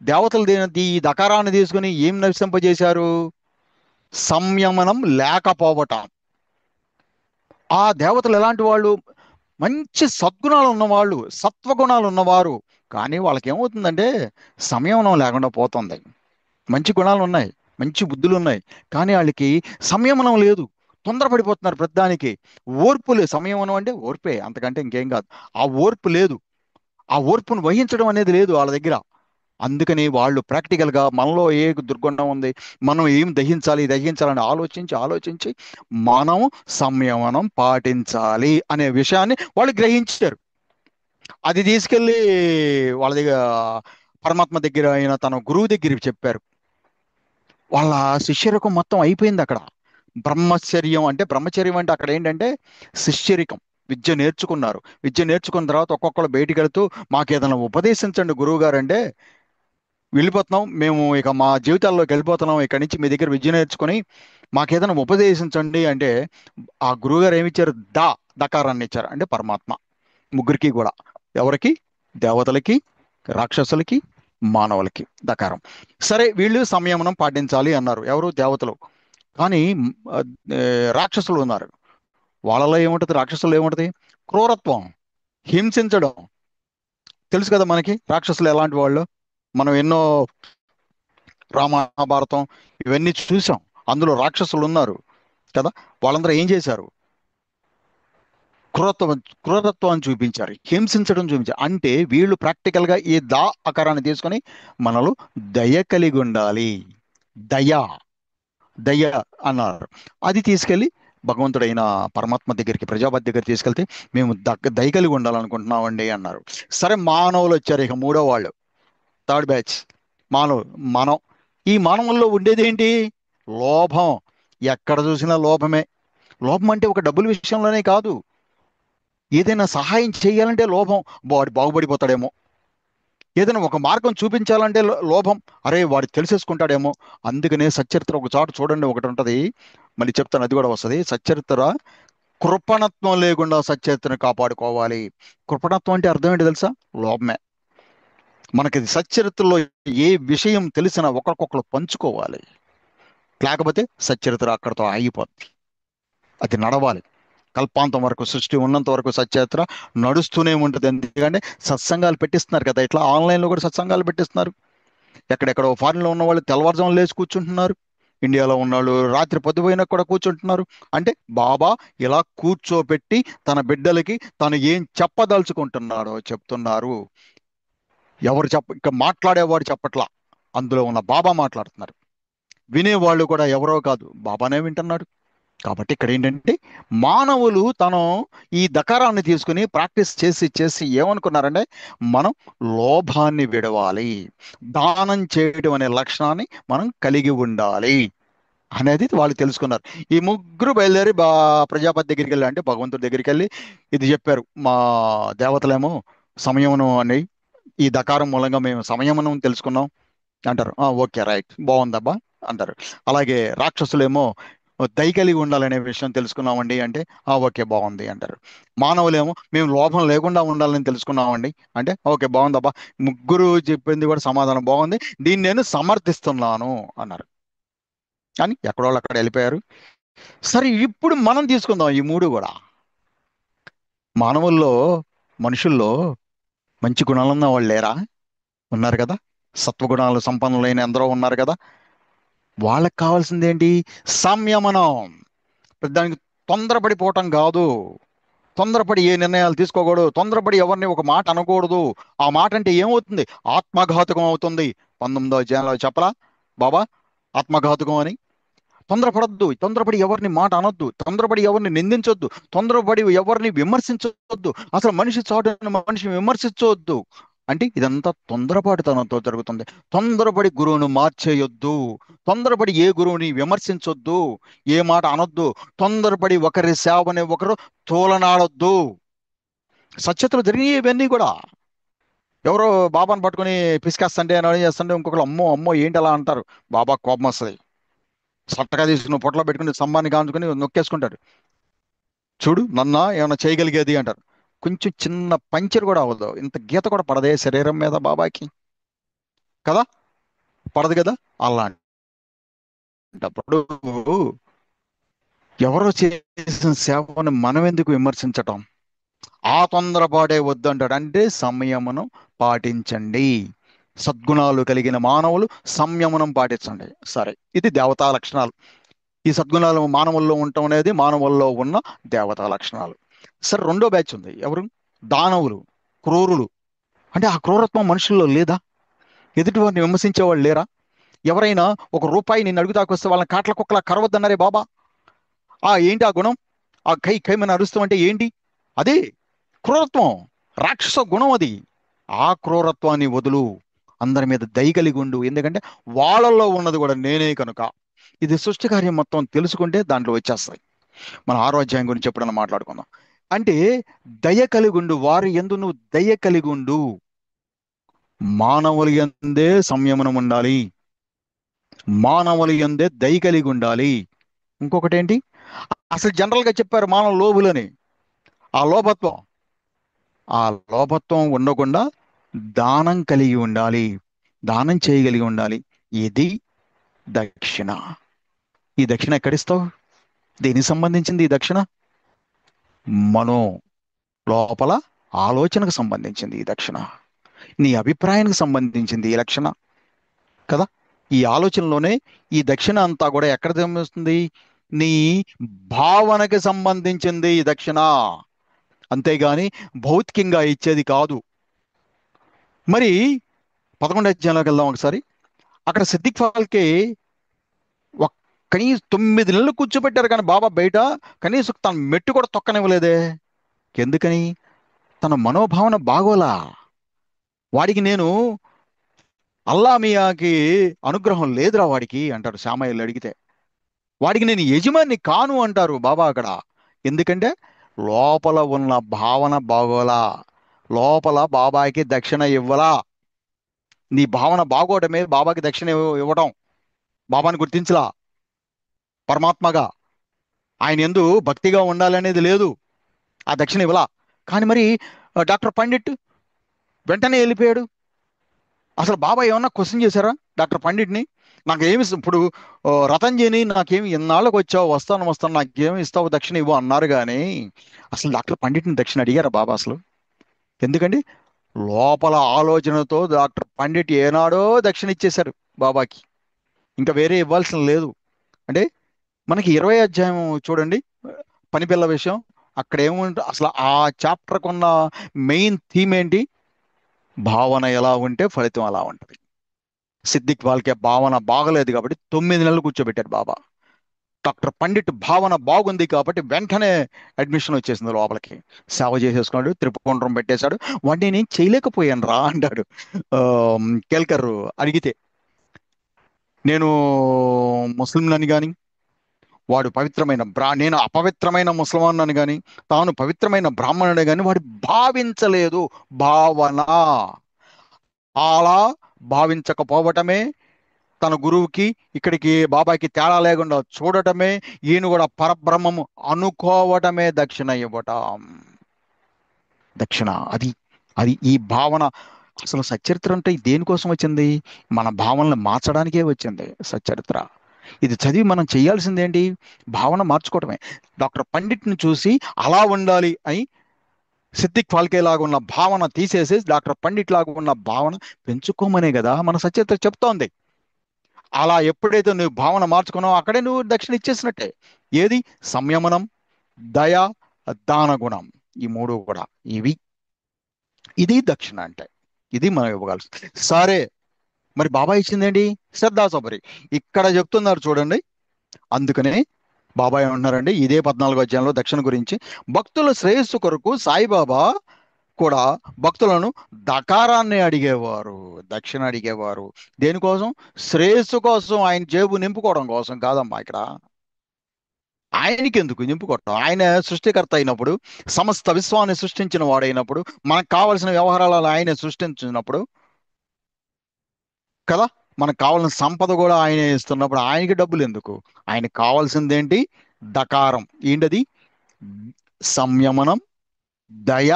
S2: దేవతలు ఈ దకారాన్ని తీసుకుని ఏం నశింపజేశారు? సంయమనం లేకపోవటం. ఆ దేవతలు ఎలాంటి వాళ్ళు? మంచి సద్గుణాలు ఉన్నవాళ్ళు, సత్వగుణాలు ఉన్నవారు. కానీ వాళ్ళకి ఏమవుతుందంటే సంయమనం లేకుండా పోతుంది. మంచి గుణాలు ఉన్నాయి, మంచి బుద్ధులు ఉన్నాయి, కానీ వాళ్ళకి సంయమనం లేదు. తొందరపడిపోతున్నారు ప్రతిదానికి. ఓర్పు లేదు. సంయమనం అంటే ఓర్పే, అంతకంటే ఇంకేం కాదు. ఆ ఓర్పు లేదు. ఆ ఓర్పును వహించడం అనేది లేదు వాళ్ళ దగ్గర. అందుకని వాళ్ళు ప్రాక్టికల్గా మనలో ఏ దుర్గుణం ఉంది, మనం ఏం దహించాలని ఆలోచించి ఆలోచించి మనం సంయమనం పాటించాలి అనే విషయాన్ని వాళ్ళు గ్రహించారు. అది తీసుకెళ్ళి వాళ్ళ దగ్గర పరమాత్మ దగ్గర అయిన తన గురువు దగ్గర చెప్పారు. వాళ్ళ శిష్యరికం మొత్తం అయిపోయింది అక్కడ. బ్రహ్మచర్యం అంటే అక్కడ ఏంటంటే శిష్యరికం. విద్య నేర్చుకున్నారు. విద్య నేర్చుకున్న తర్వాత ఒక్కొక్కరు బయటికి వెళ్తూ మాకు ఏదైనా ఉపదేశించండి గురువు గారు అంటే, వెళ్ళిపోతున్నాం మేము, ఇక మా జీవితాల్లోకి వెళ్ళిపోతున్నాం ఇక్కడి నుంచి, మీ దగ్గర విద్య నేర్చుకొని మాకేదైనా ఉపదేశించండి అంటే, ఆ గురువుగారు ఏమిచ్చారు? దకారాన్ని ఇచ్చారు. అంటే పరమాత్మ. ముగ్గురికి కూడా. ఎవరికి? దేవతలకి, రాక్షసులకి, మానవులకి దకారం. సరే, వీళ్ళు సంయమనం పాటించాలి అన్నారు. ఎవరు? దేవతలు. కానీ ఆ, రాక్షసులు ఉన్నారు. వాళ్ళలో ఏముంటది? రాక్షసులు ఏముంటది? క్రూరత్వం, హింసించడం. తెలుసు కదా మనకి రాక్షసులు ఎలాంటి వాళ్ళు. మనం ఎన్నో రామాభారతం ఇవన్నీ చూసాం. అందులో రాక్షసులు ఉన్నారు కదా. వాళ్ళందరూ ఏం చేశారు? క్రూరత్వం క్రూరత్వాన్ని చూపించారు, హింసించడం చూపించారు. అంటే వీళ్ళు ప్రాక్టికల్ గా ఈ ఆకారాన్ని తీసుకొని మనలో దయ కలిగి ఉండాలి. దయ, దయ అన్నారు. అది తీసుకెళ్లి భగవంతుడైన పరమాత్మ దగ్గరికి, ప్రజాపతి దగ్గర తీసుకెళ్తే, మేము దయ కలిగి ఉండాలనుకుంటున్నామండి అన్నారు. సరే, మానవులు వచ్చారు. ఇక మూడో వాళ్ళు, థర్డ్ బ్యాచ్. మానవులు. మనం. ఈ మానవుల్లో ఉండేది ఏంటి? లోభం. ఎక్కడ చూసినా లోభమే. లోభం అంటే ఒక డబ్బుల విషయంలోనే కాదు. ఏదైనా సహాయం చేయాలంటే లోభం. వాడు బాగుపడిపోతాడేమో. ఏదైనా ఒక మార్గం చూపించాలంటే లోభం. అరే, వాడు తెలిసేసుకుంటాడేమో. అందుకనే సచ్చరిత్ర ఒక చాటు చూడండి, ఒకటి ఉంటది. మళ్ళీ చెప్తాను, అది కూడా వస్తుంది. సచ్చరిత్ర కృపణత్వం లేకుండా సచ్చరిత్రను కాపాడుకోవాలి. కృపణత్వం అంటే అర్థం ఏంటి తెలుసా? లోభమే. మనకి సచ్చరిత్రలో ఏ విషయం తెలిసినా ఒకరికొకరు పంచుకోవాలి. లేకపోతే సచ్చరిత్ర అక్కడితో ఆగిపోద్ది. అది నడవాలి. కల్పాంతం వరకు, సృష్టి ఉన్నంత వరకు సచ్చరిత్ర నడుస్తూనే ఉంటుంది. ఎందుకంటే సత్సంగాలు పెట్టిస్తున్నారు కదా. ఇట్లా ఆన్లైన్లో కూడా సత్సంగాలు పెట్టిస్తున్నారు. ఎక్కడెక్కడో ఫారిన్లో ఉన్న వాళ్ళు తెల్లవారుజామున లేచి కూర్చుంటున్నారు. ఇండియాలో ఉన్నవాళ్ళు రాత్రి పొద్దుపోయినా కూడా కూర్చుంటున్నారు. అంటే బాబా ఇలా కూర్చోపెట్టి తన బిడ్డలకి తను ఏం చెప్పదలుచుకుంటున్నాడో చెప్తున్నారు. ఇక మాట్లాడేవాడు చెప్పట్లా, అందులో ఉన్న బాబా మాట్లాడుతున్నారు. వినేవాళ్ళు కూడా ఎవరో కాదు, బాబానే వింటున్నాడు. కాబట్టి ఇక్కడ ఏంటంటే మానవులు తను ఈ దకారాన్ని తీసుకుని ప్రాక్టీస్ చేసి చేసి ఏమనుకున్నారంటే, మనం లోభాన్ని విడవాలి, దానం చేయడం అనే లక్షణాన్ని మనం కలిగి ఉండాలి అనేది వాళ్ళు తెలుసుకున్నారు. ఈ ముగ్గురు బయలుదేరి ప్రజాపతి దగ్గరికి వెళ్ళి, అంటే భగవంతుడి దగ్గరికి వెళ్ళి ఇది చెప్పారు. మా దేవతలేమో సంయమనం అని, ఈ దకారం మూలంగా మేము సంయమనం తెలుసుకున్నాం అంటారు. ఓకే, రైట్, బాగుందబ్బా అంటారు. అలాగే రాక్షసులేమో దయ కలిగి ఉండాలనే విషయం తెలుసుకున్నామండి అంటే, ఓకే, బాగుంది అంటారు. మానవులేమో మేము లోభం లేకుండా ఉండాలని తెలుసుకున్నామండి అంటే, ఓకే, బాగుందబ్బా. ముగ్గురు చెప్పింది కూడా సమాధానం బాగుంది, దీన్ని నేను సమర్థిస్తున్నాను అన్నారు. కానీ ఎక్కడోళ్ళు అక్కడ వెళ్ళిపోయారు. సరే, ఇప్పుడు మనం తీసుకుందాం ఈ మూడు కూడా. మానవుల్లో, మనుషుల్లో మంచి గుణాలు ఉన్న వాళ్ళు లేరా? ఉన్నారు కదా. సత్వగుణాలు సంపన్నులైన ఎందరో ఉన్నారు కదా. వాళ్ళకి కావాల్సింది ఏంటి? సంయమనం. దానికి తొందరపడిపోవటం కాదు. తొందరపడి ఏ నిర్ణయాలు తీసుకోకూడదు. తొందరపడి ఎవరిని ఒక మాట అనకూడదు. ఆ మాట అంటే ఏమవుతుంది? ఆత్మఘాతకం అవుతుంది. 19వ అధ్యాయంలో చెప్పలా బాబా ఆత్మఘాతకం అని? తొందరపడద్దు. తొందరపడి ఎవరిని మాట అనొద్దు. తొందరపడి ఎవరిని నిందించొద్దు. తొందరపడి ఎవరిని విమర్శించొద్దు. అసలు మనిషి చాటున మనిషిని విమర్శించవద్దు. అంటే ఇదంతా తొందరపాటుతనంతో జరుగుతుంది. తొందరపడి గురువును మార్చేయొద్దు. తొందరపడి ఏ గురువుని విమర్శించొద్దు. ఏ మాట అనొద్దు. తొందరపడి ఒకరి సేవని ఒకరు తోలనాడొద్దు. సత్యతలు జరిగినాయి ఇవన్నీ కూడా. ఎవరో బాబాను పట్టుకొని పిసికేస్తంటే, అని చేస్తుంటే ఇంకొకరు అమ్మో అమ్మో ఏంటి అలా అంటారు. బాబా కోపం వస్తుంది. సట్టగా తీసుకుని పొట్టలో పెట్టుకుని స్తంభాన్ని కాంచుకుని నొక్కేసుకుంటాడు. చూడు నన్న ఏమైనా చేయగలిగేది అంటారు. కొంచెం చిన్న పంచర్ కూడా అవ్వదు, ఇంత గీత కూడా పడదే శరీరం మీద బాబాకి, కదా. పడదు కదా. అలాంటప్పుడు ఎవరో చేసిన సేవను మనం ఎందుకు విమర్శించటం? ఆ తొందరపాటే వద్దు అంటాడు. అంటే సంయమనం పాటించండి. సద్గుణాలు కలిగిన మానవులు సంయమనం పాటించండి. సరే, ఇది దేవతా లక్షణాలు. ఈ సద్గుణాలు మానవుల్లో ఉండటం అనేది మానవుల్లో ఉన్న దేవతా లక్షణాలు. సరే, రెండో బ్యాచ్ ఉంది. ఎవరు? దానవులు, క్రూరులు. అంటే ఆ క్రూరత్వం మనుషుల్లో లేదా? ఎదుటి వారిని విమర్శించే వాళ్ళు లేరా? ఎవరైనా ఒక రూపాయి నిన్ను అడుగుతాకొస్తే వాళ్ళని కాట్ల కుక్కలా కరవద్దన్నారే బాబా. ఏంటి ఆ గుణం? ఆ కై కైమని అరుస్తాం అంటే ఏంటి? అదే క్రూరత్వం, రాక్షస గుణం అది. ఆ క్రూరత్వాన్ని వదులు, అందరి మీద దయ కలిగి ఉండు. ఎందుకంటే వాళ్ళల్లో ఉన్నది కూడా నేనే కనుక. ఇది సృష్టి కార్యం మొత్తం తెలుసుకుంటే దాంట్లో వచ్చేస్తాయి. మన ఆరోగ్యం గురించి ఎప్పుడన్నా మాట్లాడుకుందాం. అంటే దయ కలిగి ఉండు, వారి యందు నువ్వు దయ కలిగి ఉండు. మానవుల యందే సంయమనం ఉండాలి, మానవుల యందే దయ కలిగి ఉండాలి. ఇంకొకటి ఏంటి? అసలు జనరల్ గా చెప్పారు మానవ లోబులని. ఆ లోభత్వం, ఆ లోభత్వం ఉండకుండా దానం కలిగి ఉండాలి, దానం చేయగలిగి ఉండాలి. ఇది దక్షిణ. ఈ దక్షిణ ఎక్కడిస్తావు? దేనికి సంబంధించింది ఈ దక్షిణ? మనో లోపల ఆలోచనకు సంబంధించింది ఈ దక్షిణ. నీ అభిప్రాయానికి సంబంధించింది ఈ లక్షణ కదా. ఈ ఆలోచనలోనే ఈ దక్షిణ అంతా కూడా ఎక్కడ సంబంధిస్తుంది? నీ భావనకి సంబంధించింది ఈ దక్షిణ. అంతేగాని భౌతికంగా ఇచ్చేది కాదు. మరి 11వ అధ్యాయంలోకి వెళ్దాం ఒకసారి. అక్కడ సిద్దిక్ ఫాల్కే ఒక కనీసం 9 నెలలు కూర్చోబెట్టారు, కానీ బాబా బయట కనీసం తన మెట్టు కూడా తొక్కనివ్వలేదే. ఎందుకని? తన మనోభావన బాగోలా. వాడికి నేను అల్లా మియాకి అనుగ్రహం లేదురా వాడికి అంటారు శ్యామయ్యలు అడిగితే. వాడికి నేను యజమాని కాను అంటారు బాబా అక్కడ. ఎందుకంటే లోపల ఉన్న భావన బాగోలా, లోపల బాబాకి దక్షిణ ఇవ్వలా. నీ భావన బాగోవడమే బాబాకి దక్షిణ ఇవ్వడం. బాబాని గుర్తించలా పరమాత్మగా. ఆయన యందు భక్తిగా ఉండాలనేది లేదు, ఆ దక్షిణ ఇవ్వలా. కానీ మరి డాక్టర్ పండిట్ వెంటనే వెళ్ళిపోయాడు. అసలు బాబా ఏమన్నా క్వశ్చన్ చేశారా డాక్టర్ పండిట్ని? నాకేమి ఇప్పుడు రతన్జీని నాకేమి ఇన్నాళ్ళకి వచ్చావు, వస్తాను వస్తాను, నాకేమి ఇస్తావు దక్షిణ ఇవ్వు అన్నారు కానీ అసలు డాక్టర్ పండిట్ని దక్షిణ అడిగారా బాబా అసలు? ఎందుకండి? లోపల ఆలోచనతో డాక్టర్ పండిట్ ఏనాడో దక్షిణ ఇచ్చేశారు బాబాకి. ఇంకా వేరే ఇవ్వాల్సిన లేదు. అంటే మనకి 20వ అధ్యాయం చూడండి, పని పిల్ల విషయం. అక్కడ ఏముంటే అసలు ఆ చాప్టర్కి ఉన్న మెయిన్ థీమ్ ఏంటి? భావన ఎలా ఉంటే ఫలితం అలా ఉంటుంది. సిద్దిక్ వాళ్ళకి భావన బాగలేదు కాబట్టి 9 నెలలు కూర్చోబెట్టారు బాబా. డాక్టర్ పండిట్ భావన బాగుంది కాబట్టి వెంటనే అడ్మిషన్ వచ్చేసింది లోపలికి. సేవ చేసేసుకున్నాడు, త్రిపుకుండ్రం పెట్టేశాడు. వాడిని నేను చేయలేకపోయాను రా అంటాడు. ఆ, కేల్కర్ అడిగితే, నేను ముస్లింలని కానీ వాడు పవిత్రమైన నేను అపవిత్రమైన ముసల్మాన్ అని కానీ తాను పవిత్రమైన బ్రాహ్మణుడే కానీ వాడు భావించలేదు. భావన అలా భావించకపోవటమే, తన గురువుకి ఇక్కడికి బాబాకి తేడా లేకుండా చూడటమే, ఈయన కూడా పరబ్రహ్మము అనుకోవటమే దక్షిణ ఇవ్వటం. దక్షిణ అది. అది ఈ భావన. అసలు సచ్చరిత్ర అంటే దేనికోసం వచ్చింది? మన భావనలు మార్చడానికే వచ్చింది సచ్చరిత్ర. ఇది చదివి మనం చేయాల్సింది ఏంటి? భావన మార్చుకోవటమే. డాక్టర్ పండిట్ని చూసి అలా ఉండాలి అని సిద్దిక్ ఫాల్కే లాగా ఉన్న భావన తీసేసి డాక్టర్ పండిట్ లాగా ఉన్న భావన పెంచుకోమనే కదా మన సచరిత్ర చెప్తోంది. అలా ఎప్పుడైతే నువ్వు భావన మార్చుకున్నావో అక్కడే నువ్వు దక్షిణ ఇచ్చేసినట్టే. ఏది? సంయమనం, దయ, దాన గుణం. ఈ మూడు కూడా ఇవి. ఇది దక్షిణ అంటే. ఇది మనం ఇవ్వగలుగుతాం. సరే, మరి బాబా ఇచ్చిందేంటి? శ్రద్ధా సబరి. ఇక్కడ చెప్తున్నారు చూడండి. అందుకనే బాబా ఏమంటున్నారండి ఇదే 14వ అధ్యాయంలో దక్షిణ గురించి. భక్తుల శ్రేయస్సు కొరకు సాయిబాబా కూడా భక్తులను దకారాన్ని అడిగేవారు, దక్షిణ అడిగేవారు. దేనికోసం? శ్రేయస్సు కోసం, ఆయన జేబు నింపుకోవడం కోసం కాదమ్మా ఇక్కడ. ఆయనకి ఎందుకు నింపుకోవటం? ఆయన సృష్టికర్త అయినప్పుడు, సమస్త విశ్వాన్ని సృష్టించిన వాడైనప్పుడు, మనకు కావలసిన వ్యవహారాలు ఆయనే సృష్టించినప్పుడు కదా, మనకు కావాల్సిన సంపద కూడా ఆయనే ఇస్తున్నప్పుడు ఆయనకి డబ్బులు ఎందుకు? ఆయనకి కావాల్సింది ఏంటి? దకారం. ఏంటది? సంయమనం, దయ,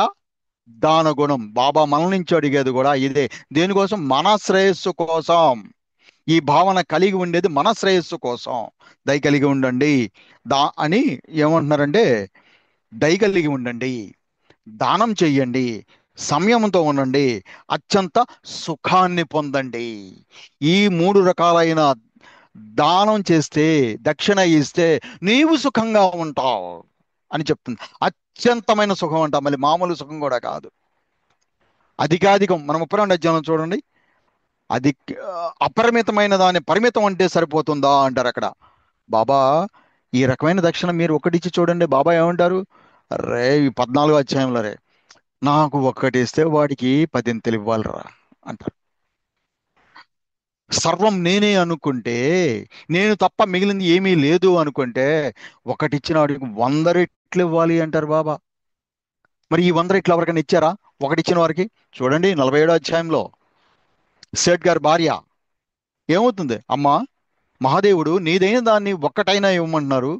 S2: దాన గుణం. బాబా మన నుంచి అడిగేది కూడా ఇదే. దేనికోసం? మన శ్రేయస్సు కోసం. ఈ భావన కలిగి ఉండేది మన శ్రేయస్సు కోసం. దయ కలిగి ఉండండి అని ఏమంటున్నారంటే, దయ కలిగి ఉండండి, దానం చెయ్యండి, సంయమంతో ఉండండి, అత్యంత సుఖాన్ని పొందండి. ఈ మూడు రకాలైన దానం చేస్తే, దక్షిణ ఇస్తే నీవు సుఖంగా ఉంటావు అని చెప్తుంది. అత్యంతమైన సుఖం అంట, మళ్ళీ మామూలు సుఖం కూడా కాదు, అధికాధికం. మనం 32 అధ్యాయం చూడండి. అది అపరిమితమైన దాన్ని పరిమితం అంటే సరిపోతుందా అంటారు అక్కడ. బాబా ఈ రకమైన దక్షిణ మీరు ఒకటిచ్చి చూడండి. బాబా ఏమంటారు? రే ఈ 14 అధ్యాయంలో, రే నాకు ఒక్కటి ఇస్తే వాడికి 10 ఇవ్వాలిరా అంటారు. సర్వం నేనే అనుకుంటే, నేను తప్ప మిగిలింది ఏమీ లేదు అనుకుంటే, ఒకటిచ్చిన వాడికి 100 రెట్లు ఇవ్వాలి అంటారు బాబా. మరి ఈ 100 రెట్లు ఎవరికైనా ఇచ్చారా ఒకటిచ్చిన వారికి? చూడండి 47 అధ్యాయంలో సేట్ గారి భార్య ఏమవుతుంది? అమ్మా, మహాదేవుడు నీదైన దాన్ని ఒక్కటైనా ఇవ్వమంటున్నారు,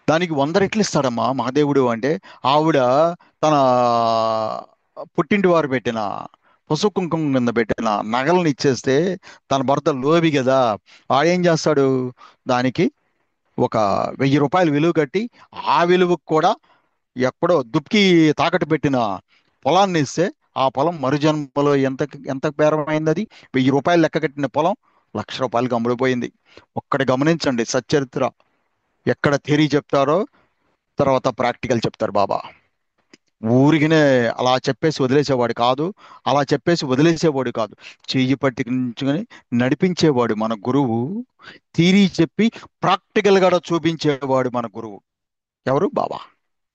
S2: దానికి 100 రెట్లు ఇస్తాడమ్మా మహాదేవుడు అంటే. ఆవిడ తన పుట్టింటి వారు పెట్టిన పసుపు కుంకుమ కింద పెట్టిన నగలను ఇచ్చేస్తే, తన భర్త లోబి కదా, ఆడేం చేస్తాడు? దానికి ఒక 1000 రూపాయలు విలువ కట్టి, ఆ విలువకు కూడా ఎక్కడో దుక్కి తాకట్టు పెట్టిన పొలాన్ని ఇస్తే, ఆ పొలం మరుజన్మలో ఎంత ఎంత బేరమైంది అది? 1000 రూపాయలు లెక్క కట్టిన పొలం 1,00,000 రూపాయలకు అమ్ముడుపోయింది. ఒక్కటి గమనించండి, సచ్చరిత్ర. ఎక్కడ థియరీ చెప్తారో తర్వాత ప్రాక్టికల్ చెప్తారు బాబా. ఊరికినే అలా చెప్పేసి వదిలేసేవాడు కాదు, అలా చెప్పేసి వదిలేసేవాడు కాదు, చెయ్యి పట్టించుకొని నడిపించేవాడు మన గురువు. థియరీ చెప్పి ప్రాక్టికల్ గా చూపించేవాడు మన గురువు. ఎవరు? బాబా.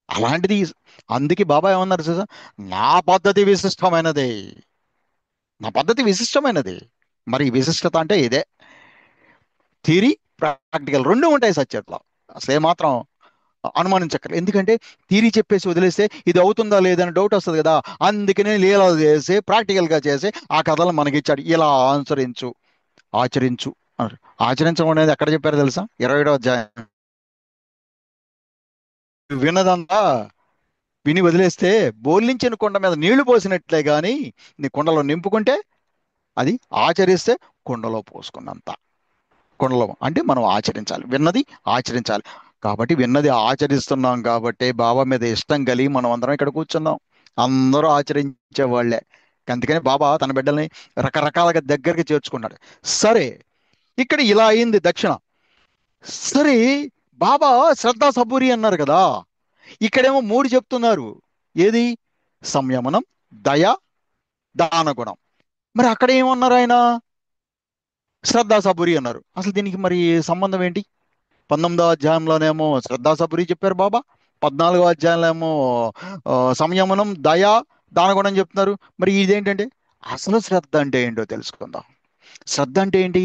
S2: అలాంటిది. అందుకే బాబా ఏమన్నారు చూసా? నా పద్ధతి విశిష్టమైనదే, నా పద్ధతి విశిష్టమైనది. మరి ఈ విశిష్టత అంటే ఇదే. థియరీ, ప్రాక్టికల్ రెండు ఉంటాయి సత్యత్లో, అసలు ఏమాత్రం అనుమానించక్కర్లేదు. ఎందుకంటే థియరీ చెప్పేసి వదిలేస్తే ఇది అవుతుందా లేదని డౌట్ వస్తుంది కదా. అందుకనే లీలా చేసి ప్రాక్టికల్ గా చేసి ఆ కథలు మనకిచ్చాడు. ఇలా అనుసరించు, ఆచరించు అన్నారు. ఆచరించడం అనేది ఎక్కడ చెప్పారో తెలుసా? 27వ అధ్యాయం. విన్నదంతా విని వదిలేస్తే బోర్లించిన కొండ మీద నీళ్లు పోసినట్లే గాని నీ కుండలో నింపుకుంటే, అది ఆచరిస్తే కుండలో పోసుకున్నంత. కుండలో అంటే మనం ఆచరించాలి, విన్నది ఆచరించాలి. కాబట్టి విన్నది ఆచరిస్తున్నాం కాబట్టి బాబా మీద ఇష్టం కలిగి మనం అందరం ఇక్కడ కూర్చున్నాం. అందరూ ఆచరించే వాళ్ళే. అందుకని బాబా తన బిడ్డల్ని రకరకాలుగా దగ్గరికి చేర్చుకున్నాడు. సరే, ఇక్కడ ఇలా అయింది దక్షిణ. సరే, బాబా శ్రద్ధ సబూరి అన్నారు కదా, ఇక్కడేమో 3 చెప్తున్నారు. ఏది? సంయమనం, దయ, దానగుణం. మరి అక్కడ ఏమన్నారు ఆయన? శ్రద్ధా సబూరి అన్నారు. అసలు దీనికి మరి సంబంధం ఏంటి? 19వ అధ్యాయంలోనేమో శ్రద్ధా సబూరి చెప్పారు బాబా, 14వ అధ్యాయంలో ఏమో సంయమనం, దయ, దానగుణం చెప్తున్నారు. మరి ఇదేంటంటే, అసలు శ్రద్ధ అంటే ఏంటో తెలుసుకుందాం. శ్రద్ధ అంటే ఏంటి?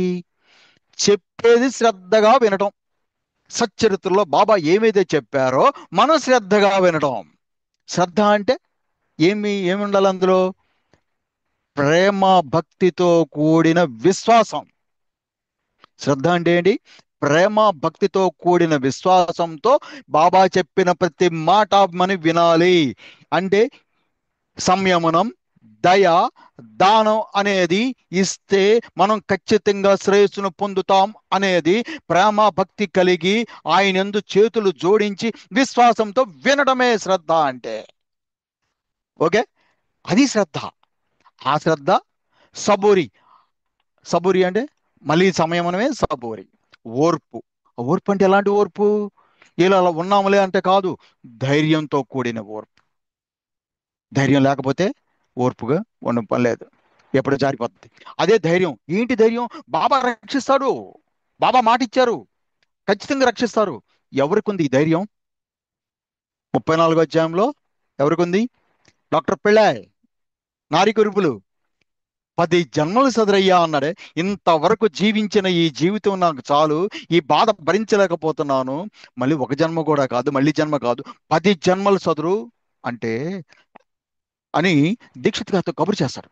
S2: చెప్పేది శ్రద్ధగా వినటం. సచ్చరిత్రలో బాబా ఏమైతే చెప్పారో మనం శ్రద్ధగా వినటం. శ్రద్ధ అంటే ఏమి ఉండాలి అందులో? ప్రేమ భక్తితో కూడిన విశ్వాసం. శ్రద్ధ అంటే ఏంటి? ప్రేమ భక్తితో కూడిన విశ్వాసంతో బాబా చెప్పిన ప్రతి మాట మనం వినాలి. అంటే సంయమనం, దయ, దానం అనేది ఇస్తే మనం ఖచ్చితంగా శ్రేయస్సును పొందుతాం అనేది ప్రేమ భక్తి కలిగి ఆయన యందు చేతులు జోడించి విశ్వాసంతో వినడమే శ్రద్ధ అంటే. ఓకే, అది శ్రద్ధ. ఆ శ్రద్ధ సబూరి. సబూరి అంటే మళ్ళీ సంయమనమే సబూరి. ఓర్పు. ఓర్పు అంటే ఎలాంటి ఓర్పు? ఇలా అలా ఉన్నాములే అంటే కాదు, ధైర్యంతో కూడిన ఓర్పు. ధైర్యం లేకపోతే ఓర్పుగా ఉండడం పని లేదు, ఎప్పుడు జారిపోతుంది. అదే ధైర్యం. ఏంటి ధైర్యం? బాబా రక్షిస్తాడు, బాబా మాట ఇచ్చారు, ఖచ్చితంగా రక్షిస్తారు. ఎవరికి ఉంది ఈ ధైర్యం? 34వ అధ్యాయంలో ఎవరికి ఉంది? డాక్టర్ పిళ్ళాయ్, నారీ కురుపులు 10 జన్మలు సదరయ్యా అన్నాడే. ఇంతవరకు జీవించిన ఈ జీవితం నాకు చాలు, ఈ బాధ భరించలేకపోతున్నాను, మళ్ళీ ఒక జన్మ కూడా కాదు, మళ్ళీ జన్మ కాదు, 10 జన్మలు సదురు అంటే అని దీక్షిత్ గారితో కబురు చేస్తాడు.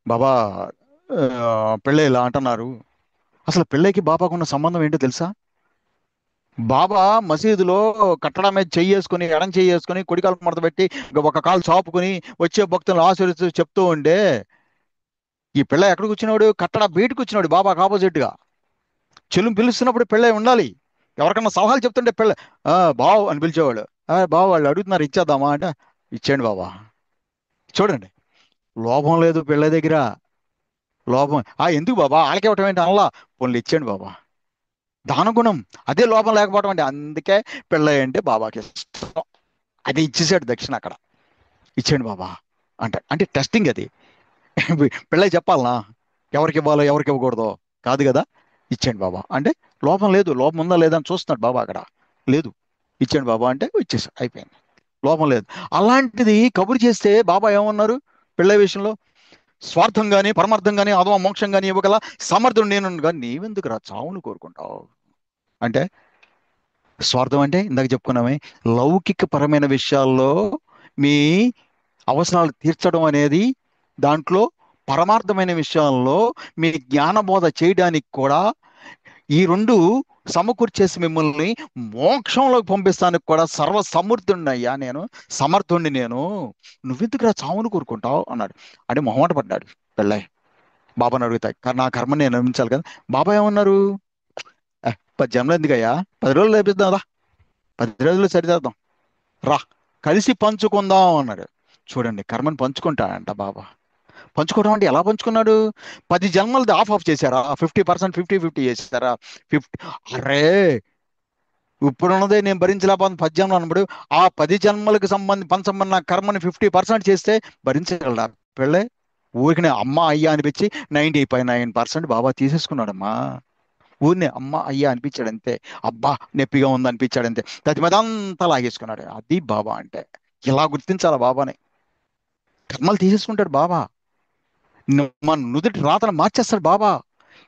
S2: బాబా పెళ్ళై ఇలా అంటున్నారు. అసలు పెళ్ళైకి బాబాకు ఉన్న సంబంధం ఏంటో తెలుసా? బాబా మసీదులో కట్టడం మీద చెయ్యేసుకుని, ఎడం చెయ్యేసుకుని, కుడికాలు మడత పెట్టి ఒక కాలు చాపుకుని వచ్చే భక్తులను ఆశీర్వదిస్తూ చెప్తూ ఉండే, ఈ పిల్ల ఎక్కడ కూర్చున్నాడు? కట్టడ బయట కూర్చున్నాడు బాబాకి ఆపోజిట్ గా. చెల్లుని పిలుస్తున్నప్పుడు పిల్ల ఉండాలి. ఎవరికన్నా సలహాలు చెప్తుంటే పిల్ల బావు అని పిలిచేవాడు. బావు వాళ్ళు అడుగుతున్నారు ఇచ్చేద్దామా అంటే ఇచ్చేయండి బాబా. చూడండి, లోభం లేదు పిల్ల దగ్గర. లోభం ఎందుకు బాబా వాళ్ళకి ఇవ్వటం ఏంటి అనలా, పోన్లు ఇచ్చేయండి బాబా. దానగుణం, అదే లోభం లేకపోవడం అంటే. అందుకే పిల్ల అంటే బాబాకి ఇష్టం. అది ఇచ్చేసాడు దక్షిణ అక్కడ. ఇచ్చేయండి బాబా అంటే అంటే టెస్టింగ్ అది. పిల్ల చెప్పాలనా ఎవరికి ఇవ్వాలో ఎవరికి ఇవ్వకూడదో? కాదు కదా. ఇచ్చేయండి బాబా అంటే లోపం లేదు, లోపం ఉందా లేదా అని చూస్తున్నాడు బాబా అక్కడ. లేదు, ఇచ్చేయండి బాబా అంటే ఇచ్చేసాడు, అయిపోయింది. లోపం లేదు. అలాంటిది కబురు చేస్తే బాబా ఏమన్నారు పిల్ల విషయంలో? స్వార్థం గాని పరమార్థం గాని అథవా మోక్షం గాని ఇవ్వగల సమర్థుడు నేను కానీ నీవెందుకు రా చావును కోరుకుంటావు అంటే. స్వార్థం అంటే ఇందాక చెప్పుకున్నామే, లౌకిక పరమైన విషయాల్లో మీ అవసరాలు తీర్చడం అనేది. దాంట్లో పరమార్థమైన విషయాల్లో మీ జ్ఞానబోధ చేయడానికి కూడా ఈ రెండు సమకూర్చేసి మిమ్మల్ని మోక్షంలోకి పంపిస్తానికి కూడా సర్వ సమర్థుడినయ్యా నేను, సమర్థుణ్ణి నేను. నువ్వెందుకురా చావును కోరుకుంటావు అన్నాడు. అంటే మొహమాట పడ్డాడు పెళ్ళాయి. బాబాని అడుగుతాయి నా కర్మ నేను అనుభవించాలి కదా. బాబా ఏమన్నారు? 10 జన్మలు ఎందుకయ్యా, 10 రోజులు లేపిద్దాం రా, 10 రోజులు సరిచేద్దాం రా, కలిసి పంచుకుందాం అన్నాడు. చూడండి, కర్మని పంచుకుంటాడంట బాబా. పంచుకోవడం అంటే ఎలా పంచుకున్నాడు? 10 జన్మలది ఆఫ్ ఆఫ్ చేశారా? 50%, 50-50 చేశారా? 50. అరే, ఇప్పుడున్నదే నేను భరించలేకపోతే 10 జన్మలు అన్నప్పుడు ఆ 10 జన్మలకు పంచమన్న కర్మని 50% చేస్తే భరించగలడా పెళ్ళే? ఊరికి అమ్మ అయ్యా అనిపించి 90.9% బాబా తీసేసుకున్నాడమ్మా. ఊరినే అమ్మ అయ్యా అనిపించాడు అంతే. అబ్బా నొప్పిగా ఉంది అనిపించాడు అంతే. ప్రతి మీదంతా లాగేసుకున్నాడు. అది బాబా అంటే. ఇలా గుర్తించాలా బాబాని. కర్మలు తీసేసుకుంటాడు బాబా. మన నుదుటి రాతను మార్చేస్తాడు బాబా.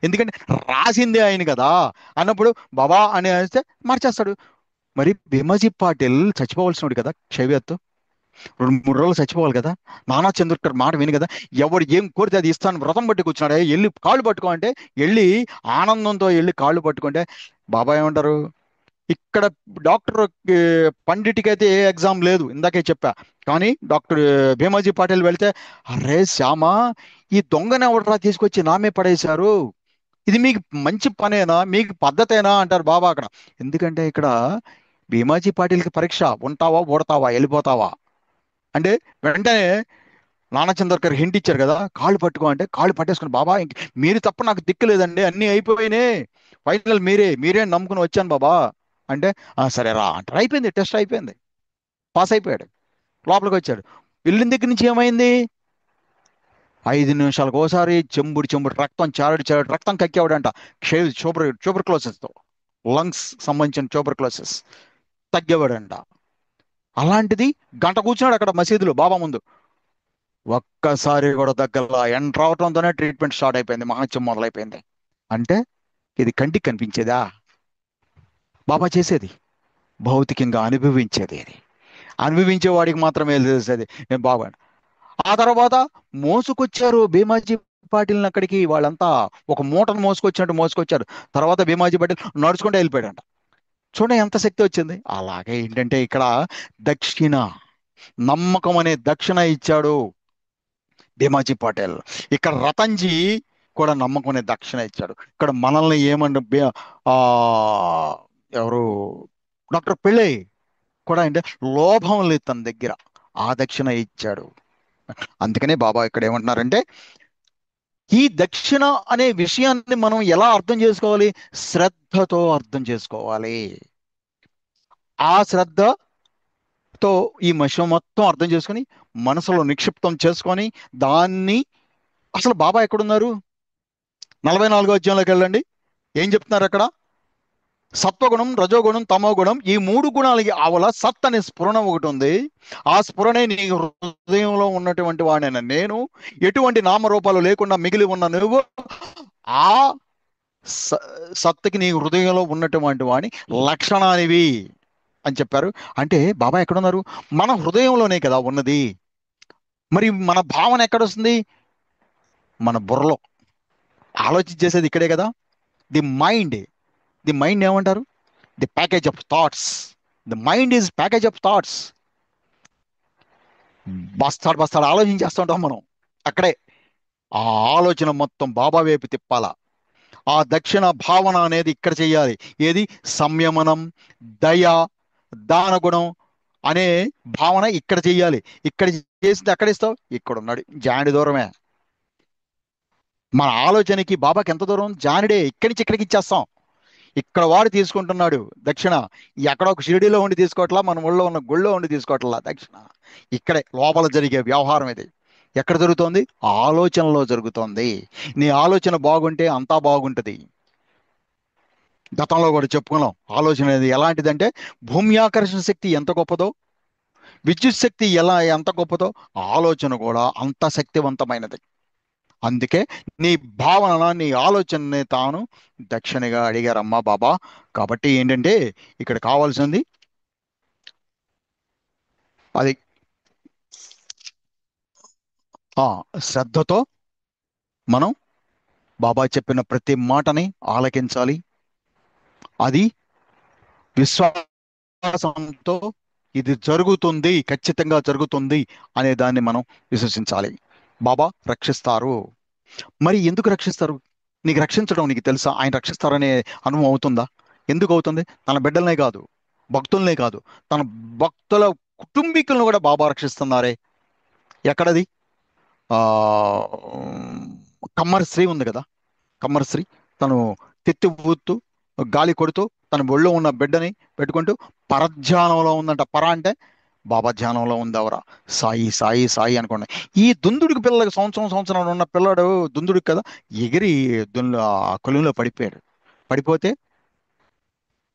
S2: ఎందుకంటే రాసిందే ఆయన కదా అన్నప్పుడు బాబా అని అయితే మార్చేస్తాడు. మరి భీమాజీ పాటిల్ చచ్చిపోవలసినోడు కదా, క్షయవ్యత్తు 2-3 రోజులు చచ్చిపోవాలి కదా. నానా చంద్రకర్ మాట విని కదా, ఎవడు ఏం కోరితే అది ఇస్తాను వ్రతం పట్టి కూర్చున్నాడు. వెళ్ళి కాళ్ళు పట్టుకో అంటే వెళ్ళి ఆనందంతో వెళ్ళి కాళ్ళు పట్టుకుంటే బాబా ఏమంటారు? ఇక్కడ డాక్టర్ పండిట్కి అయితే ఏ ఎగ్జామ్ లేదు ఇందాకే చెప్పా. కానీ డాక్టర్ భీమాజీ పాటిల్ వెళ్తే అరే శ్యామ, ఈ దొంగని ఎవడరా తీసుకొచ్చి నామే పడేశారు, ఇది మీకు మంచి పనేనా, మీకు పద్ధతేనా అంటారు బాబా అక్కడ. ఎందుకంటే ఇక్కడ భీమాజీ పాటిల్కి పరీక్ష, ఉంటావా ఓడతావా వెళ్ళిపోతావా అంటే. వెంటనే నానా చంద్రకర్ హింట్ ఇచ్చారు కదా, కాళ్ళు పట్టుకో అంటే కాళ్ళు పట్టేసుకుని బాబా ఇంక మీరు తప్ప నాకు దిక్కు లేదండి, అన్నీ అయిపోయినాయి, ఫైనల్ మీరే మీరే నమ్ముకుని వచ్చాను బాబా అంటే. సరే రా అంటారు. అయిపోయింది, టెస్ట్ అయిపోయింది, పాస్ అయిపోయాడు, లోపలికి వచ్చాడు. వెళ్ళిన దగ్గర నుంచి ఏమైంది? 5 నిమిషాలకు ఒకసారి చెంబుడు చెంబుడు రక్తం, చారుడు చారుడు రక్తం కక్కేవాడంట. ట్యూబర్ క్లోసిస్ తో, లంగ్స్ సంబంధించిన ట్యూబర్ క్లోసిస్ తగ్గేవాడంట. అలాంటిది గంట కూర్చున్నాడు అక్కడ మసీదులో బాబా ముందు. ఒక్కసారి కూడా దగ్గరలో ఎంటర్ అవటంతోనే ట్రీట్మెంట్ స్టార్ట్ అయిపోయింది, మహత్యం మొదలైపోయింది. అంటే ఇది కంటికి కనిపించేదా? బాబా చేసేది భౌతికంగా అనుభవించేది. ఇది అనుభవించే వాడికి మాత్రమే తెలిసేది నేను బాబా. ఆ తర్వాత మోసుకొచ్చారు భీమాజీ పాటిల్ని అక్కడికి. వాళ్ళంతా ఒక మూటను మోసుకొచ్చినట్టు మోసుకొచ్చారు. తర్వాత భీమాజీ పాటిల్ నడుచుకుంటూ వెళ్ళిపోయాడంట. చూడండి ఎంత శక్తి వచ్చింది. అలాగే ఏంటంటే ఇక్కడ దక్షిణ, నమ్మకం అనే దక్షిణ ఇచ్చాడు భీమాజీ పటేల్. ఇక్కడ రతన్జీ కూడా నమ్మకం అనే దక్షిణ ఇచ్చాడు. ఇక్కడ మనల్ని ఆ ఎవరు డాక్టర్ పిళ్ళై కూడా అంటే లోభం లేదు తన దగ్గర, ఆ దక్షిణ ఇచ్చాడు. అందుకనే బాబా ఇక్కడ ఏమంటున్నారంటే ఈ దక్షిణ అనే విషయాన్ని మనం ఎలా అర్థం చేసుకోవాలి? శ్రద్ధతో అర్థం చేసుకోవాలి. ఆ శ్రద్ధతో ఈ విషయం మొత్తం అర్థం చేసుకొని మనసులో నిక్షిప్తం చేసుకొని దాన్ని. అసలు బాబా ఎక్కడున్నారు? 44వ అధ్యాయంలోకి వెళ్ళండి. ఏం చెప్తున్నారు అక్కడ? సత్వగుణం, రజోగుణం, తమోగుణం, ఈ 3 గుణాలకి ఆవల సత్ అనే స్ఫురణ ఒకటి ఉంది. ఆ స్ఫురణే నీ హృదయంలో ఉన్నటువంటి వాడిన నేను, ఎటువంటి నామరూపాలు లేకుండా మిగిలి ఉన్న నువ్వు, ఆ స- సత్తుకి నీ హృదయంలో ఉన్నటువంటి వాడి లక్షణానివి అని చెప్పారు. అంటే బాబా ఎక్కడున్నారు? మన హృదయంలోనే కదా ఉన్నది. మరి మన భావన ఎక్కడొస్తుంది? మన బుర్రలో. ఆలోచించేసేది ఇక్కడే కదా. The mind. ది మైండ్ ఏమంటారు? The package of thoughts. The mind is package of thoughts. బస్తాడు బస్తాడు ఆలోచించేస్తుంటాం మనం అక్కడే. ఆ ఆలోచన మొత్తం బాబా వైపు తిప్పాల. ఆ దక్షిణ భావన అనేది ఇక్కడ చెయ్యాలి. ఏది? సంయమనం, దయ, దానగుణం అనే భావన ఇక్కడ చెయ్యాలి. ఇక్కడ చేసింది అక్కడ ఇస్తావు, ఇక్కడ ఉన్నాడు జాడి దూరమే. మన ఆలోచనకి బాబాకి ఎంత దూరం? జానుడే. ఇక్కడి నుంచి ఇక్కడికి ఇచ్చేస్తాం. ఇక్కడ వాడు తీసుకుంటున్నాడు దక్షిణ. ఎక్కడ ఒక షిరిడీలో ఉండి తీసుకోవట్లా, మన ఊళ్ళో ఉన్న గుళ్ళో ఉండి తీసుకోవట్లా దక్షిణ. ఇక్కడే లోపల జరిగే వ్యవహారం ఇది. ఎక్కడ జరుగుతోంది? ఆలోచనలో జరుగుతోంది. నీ ఆలోచన బాగుంటే అంతా బాగుంటది. గతంలో కూడా చెప్పుకున్నాం, ఆలోచన అనేది ఎలాంటిదంటే భూమి ఆకర్షణ శక్తి ఎంత గొప్పదో, విద్యుత్ శక్తి ఎంత గొప్పదో, ఆలోచన కూడా అంత శక్తివంతమైనది. అందుకే నీ భావన, నీ ఆలోచనని తాను దక్షిణగా అడిగారమ్మా బాబా. కాబట్టి ఏంటంటే ఇక్కడ కావాల్సింది అది ఆ శ్రద్ధతో మనం బాబా చెప్పిన ప్రతి మాటని ఆలకించాలి. అది విశ్వాసంతో ఇది జరుగుతుంది, ఖచ్చితంగా జరుగుతుంది అనే దాన్ని మనం విశ్వసించాలి. బాబా రక్షిస్తారు. మరి ఎందుకు రక్షిస్తారు? నీకు రక్షించడం నీకు తెలుసా? ఆయన రక్షిస్తారనే అనుభవం అవుతుందా? ఎందుకు అవుతుంది? తన బిడ్డలనే కాదు, భక్తులనే కాదు, తన భక్తుల కుటుంబీకులను కూడా బాబా రక్షిస్తున్నారే. ఎక్కడది? ఆ కమ్మర్ శ్రీ ఉంది కదా, కమ్మర్ శ్రీ. తను తిత్తి ఊత్తు, గాలి కొడుతూ, తన ఒళ్ళో ఉన్న బిడ్డని పెట్టుకుంటూ పరధ్యానంలో ఉందంట. పర అంటే బాబా ధ్యానంలో ఉంది అవరా. సాయి సాయి సాయి అనుకోండి. ఈ దుందుడికి పిల్లలకి సంవత్సరం సంవత్సరం ఉన్న పిల్లడు దుందుడికి కదా, ఎగిరి ఆ కొలువులో పడిపోయాడు. పడిపోతే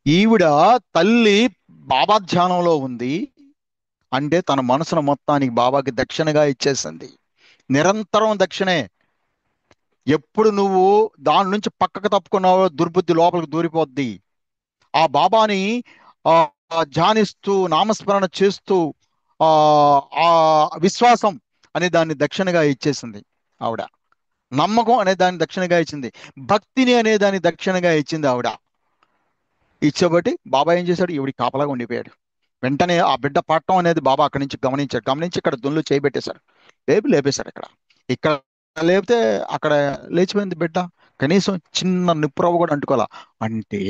S2: ఈవిడ తల్లి బాబా ధ్యానంలో ఉంది అంటే తన మనసును మొత్తానికి బాబాకి దక్షిణగా ఇచ్చేసింది. నిరంతరం దక్షిణే. ఎప్పుడు నువ్వు దాని నుంచి పక్కకు తప్పుకున్నావో దుర్బుద్ధి లోపలికి దూరిపోద్ది. ఆ బాబాని ఆ ధ్యానిస్తూ నామస్మరణ చేస్తూ ఆ ఆ విశ్వాసం అనే దాన్ని దక్షిణగా ఇచ్చేసింది ఆవిడ. నమ్మకం అనే దాన్ని దక్షిణగా ఇచ్చింది. భక్తిని అనే దాన్ని దక్షిణగా ఇచ్చింది ఆవిడ. ఇచ్చేబట్టి బాబా ఏం చేశాడు? ఈవిడి కాపలాగా ఉండిపోయాడు. వెంటనే ఆ బిడ్డ పట్టం అనేది బాబా అక్కడి నుంచి గమనించాడు. గమనించి ఇక్కడ దున్నులు చేయబెట్టేశాడు. లేపేశాడు. ఇక్కడ ఇక్కడ లేపితే అక్కడ లేచిపోయింది బిడ్డ. కనీసం చిన్న నిప్పురవ్వ కూడా అంటుకోవాలా. అంటే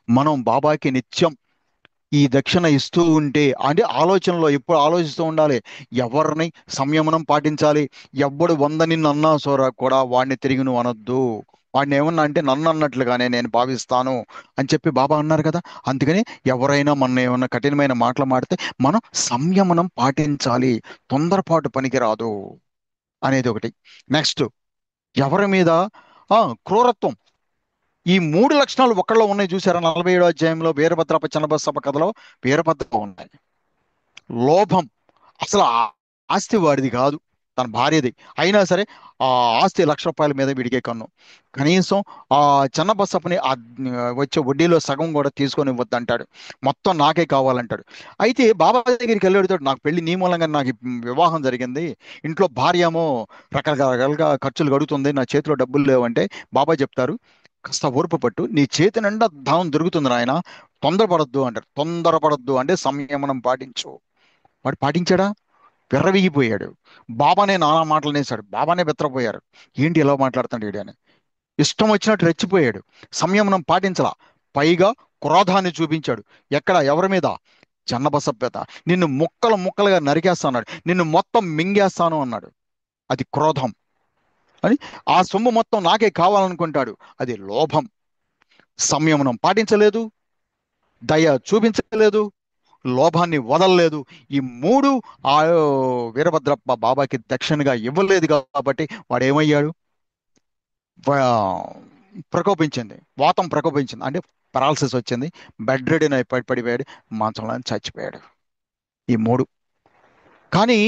S2: మనం బాబాకి నిత్యం ఈ దక్షిణ ఇస్తూ ఉంటే, అంటే ఆలోచనలో ఎప్పుడు ఆలోచిస్తూ ఉండాలి. ఎవరిని సంయమనం పాటించాలి. ఎవ్వడు 100 నిన్ను అన్నా సోరా కూడా వాడిని తిరిగి నువ్వు అనొద్దు. వాడిని ఏమన్నా అంటే నన్ను అన్నట్లుగానే నేను భావిస్తాను అని చెప్పి బాబా అన్నారు కదా. అందుకని ఎవరైనా మన ఏమన్నా కఠినమైన మాటలు మాడితే మనం సంయమనం పాటించాలి. తొందరపాటు పనికిరాదు అనేది ఒకటి. నెక్స్ట్, ఎవరి మీద క్రూరత్వం. ఈ 3 లక్షణాలు ఒకళ్ళలో ఉన్నాయి చూసారా? 47వ అధ్యాయంలో వీరభద్రప్ప చిన్నబసప్ప కథలో వీరభద్ర ఉన్నాయి. లోభం. అసలు ఆ ఆస్తి వాడిది కాదు, తన భార్యది. అయినా సరే ఆ ఆస్తి ₹1,00,000 మీద వీడికే కన్ను. కనీసం ఆ చిన్నబసప్పని వచ్చే వడ్డీలో సగం కూడా తీసుకొని ఇవ్వద్దంటాడు. మొత్తం నాకే కావాలంటాడు. అయితే బాబా దగ్గరికి వెళ్ళాడుతాడు, నాకు పెళ్లి నీ మూలంగా నాకు ఈ వివాహం జరిగింది, ఇంట్లో భార్య ఏమో రకరకాలుగా ఖర్చులు గడుగుతుంది, నా చేతిలో డబ్బులు లేవంటే బాబా చెప్తారు, కాస్త ఓర్పు పట్టు, నీ చేతి నిండా ధనం దొరుకుతుంది నాయన, తొందరపడద్దు అంటారు. తొందరపడద్దు అంటే సంయమనం పాటించు. వాడు పాటించాడా? విర్రవీగిపోయాడు. బాబానే నానా మాటలు నేసాడు. బాబానే బెత్తరపోయారు. ఏంటి ఇలా మాట్లాడుతాడు వీడు అని. ఇష్టం వచ్చినట్టు రెచ్చిపోయాడు. సంయమనం పాటించలా. పైగా క్రోధాన్ని చూపించాడు. ఎక్కడ? ఎవరి మీద? చెన్నబసప్పేత. నిన్ను ముక్కలు ముక్కలుగా నరికేస్తా అన్నాడు. నిన్ను మొత్తం మింగేస్తాను అన్నాడు. అది క్రోధం. అని ఆ సొమ్ము మొత్తం నాకే కావాలనుకుంటాడు. అది లోభం. సంయమనం పాటించలేదు, దయ చూపించలేదు, లోభాన్ని వదలలేదు. ఈ 3 ఆ వీరభద్రప్ప బాబాకి దక్షిణగా ఇవ్వలేదు కాబట్టి వాడు ఏమయ్యాడు? ప్రకోపించింది, వాతం ప్రకోపించింది, అంటే పెరాలసిస్ వచ్చింది. బెడ్ రెడీ పడిపోయాడు. మంచంలో చచ్చిపోయాడు. ఈ 3. కానీ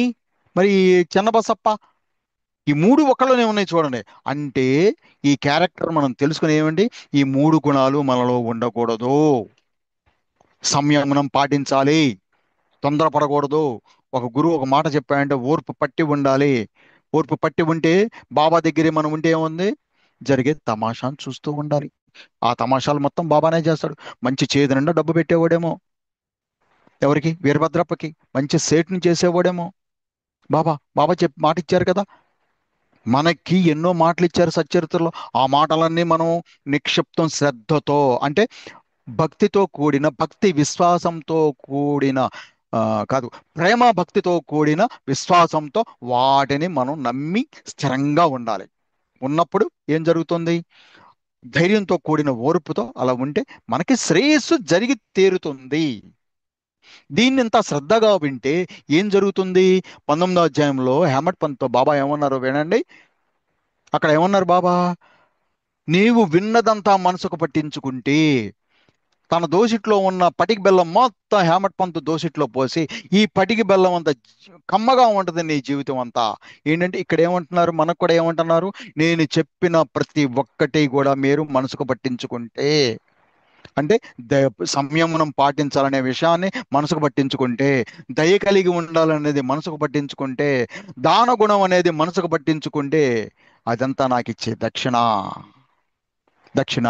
S2: మరి చిన్నబసప్ప, ఈ 3 ఒకళ్ళనే ఉన్నాయి చూడండి. అంటే ఈ క్యారెక్టర్ మనం తెలుసుకుని ఏమండి, ఈ 3 గుణాలు మనలో ఉండకూడదు. సంయమనం పాటించాలి, తొందరపడకూడదు. ఒక గురువు ఒక మాట చెప్పాడంటే ఓర్పు పట్టి ఉండాలి. ఓర్పు పట్టి ఉంటే బాబా దగ్గరే మనం ఉంటే ఏముంది? జరిగే తమాషాను చూస్తూ ఉండాలి. ఆ తమాషాలు మొత్తం బాబానే చేస్తాడు. మంచి చేతి నిండా డబ్బు పెట్టేవాడేమో ఎవరికి? వీరభద్రప్పకి. మంచి సేట్ని చేసేవాడేమో బాబా. బాబా చెప్పి మాట ఇచ్చారు కదా, మనకి ఎన్నో మాటలు ఇచ్చారు సచ్చరిత్రలో. ఆ మాటలన్నీ మనం నిక్షిప్తం శ్రద్ధతో, అంటే భక్తితో కూడిన, భక్తి విశ్వాసంతో కూడిన, ఆ, కాదు, ప్రేమ భక్తితో కూడిన విశ్వాసంతో వాటిని మనం నమ్మి స్థిరంగా ఉండాలి. ఉన్నప్పుడు ఏం జరుగుతుంది? ధైర్యంతో కూడిన ఓర్పుతో అలా ఉంటే మనకి శ్రేయస్సు జరిగి తీరుతుంది. దీన్ని ఇంత శ్రద్ధగా వింటే ఏం జరుగుతుంది? 19వ అధ్యాయంలో హేమట్ పంత్ బాబా ఏమన్నారు వినండి. అక్కడ ఏమన్నారు బాబా? నీవు విన్నదంతా మనసుకు పట్టించుకుంటే, తన దోసిట్లో ఉన్న పటిక బెల్లం మొత్తం హేమట్ పంత్ దోసిట్లో పోసి, ఈ పటిక బెల్లం అంతా కమ్మగా ఉంటుంది నీ జీవితం అంతా. ఏంటంటే ఇక్కడ ఏమంటున్నారు, మనకు కూడా ఏమంటున్నారు? నేను చెప్పిన ప్రతి ఒక్కటి కూడా మీరు మనసుకు పట్టించుకుంటే, అంటే సంయమనం పాటించాలనే విషయాన్ని మనసుకు పట్టించుకుంటే, దయ కలిగి ఉండాలనేది మనసుకు పట్టించుకుంటే, దాన గుణం అనేది మనసుకు పట్టించుకుంటే, అదంతా నాకు ఇచ్చే దక్షిణ. దక్షిణ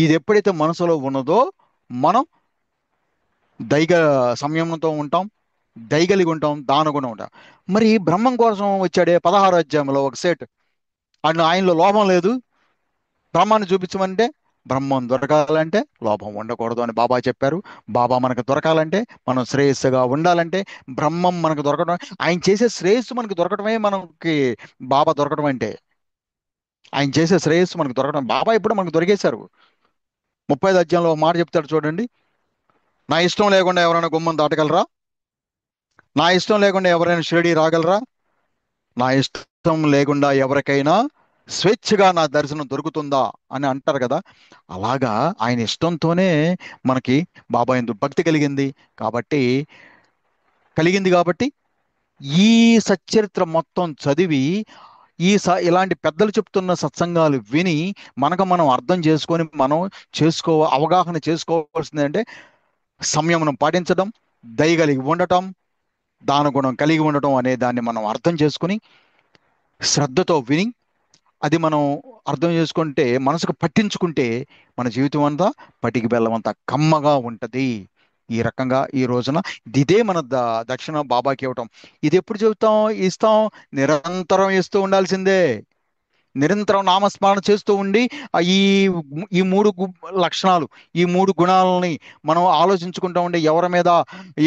S2: ఇది ఎప్పుడైతే మనసులో ఉన్నదో మనం దైగ సంయమనంతో ఉంటాం, దయగలిగి ఉంటాం, దానగుణం ఉంటాం. మరి బ్రహ్మం కోసం వచ్చాడే 16వ అధ్యాయంలో ఒక సేట్, ఆయనలో లోభం లేదు. బ్రహ్మాన్ని చూపించమంటే, బ్రహ్మం దొరకాలంటే లోభం ఉండకూడదు అని బాబా చెప్పారు. బాబా మనకు దొరకాలంటే, మనం శ్రేయస్సుగా ఉండాలంటే, బ్రహ్మం మనకు దొరకడం, ఆయన చేసే శ్రేయస్సు మనకు దొరకడమే మనకి బాబా దొరకడం అంటే. ఆయన చేసే శ్రేయస్సు మనకు దొరకడం, బాబా ఇప్పుడు మనకు దొరికేశారు. 30వ అధ్యాయంలో ఒక మాట చెప్తాడు చూడండి. నా ఇష్టం లేకుండా ఎవరైనా గుమ్మం దాటగలరా? నా ఇష్టం లేకుండా ఎవరైనా షిరిడి రాగలరా? నా ఇష్టం లేకుండా ఎవరికైనా స్వేచ్ఛగా నా దర్శనం దొరుకుతుందా అని అంటారు కదా. అలాగా ఆయన ఇష్టంతోనే మనకి బాబా యందు భక్తి కలిగింది కాబట్టి ఈ సచ్చరిత్ర మొత్తం చదివి, ఇలాంటి పెద్దలు చెప్తున్న సత్సంగాలు విని మనకు మనం అర్థం చేసుకొని మనం అవగాహన చేసుకోవాల్సింది అంటే, సంయమనం పాటించడం, దయ కలిగి ఉండటం, దాన గుణం కలిగి ఉండటం అనే దాన్ని మనం అర్థం చేసుకుని శ్రద్ధతో విని, అది మనం అర్థం చేసుకుంటే, మనసుకు పట్టించుకుంటే, మన జీవితం అంతా పటికి బెల్లం అంతా కమ్మగా ఉంటది. ఈ రకంగా ఈ రోజున ఇదే మన దక్షిణ బాబాకి ఇవ్వటం. ఇది ఎప్పుడు చెబుతాం, ఇస్తాం? నిరంతరం ఇస్తూ ఉండాల్సిందే. నిరంతరం నామస్మరణ చేస్తూ ఉండి, ఈ ఈ మూడు లక్షణాలు, ఈ మూడు గుణాలని మనం ఆలోచించుకుంటూ ఉండి, ఎవరి మీద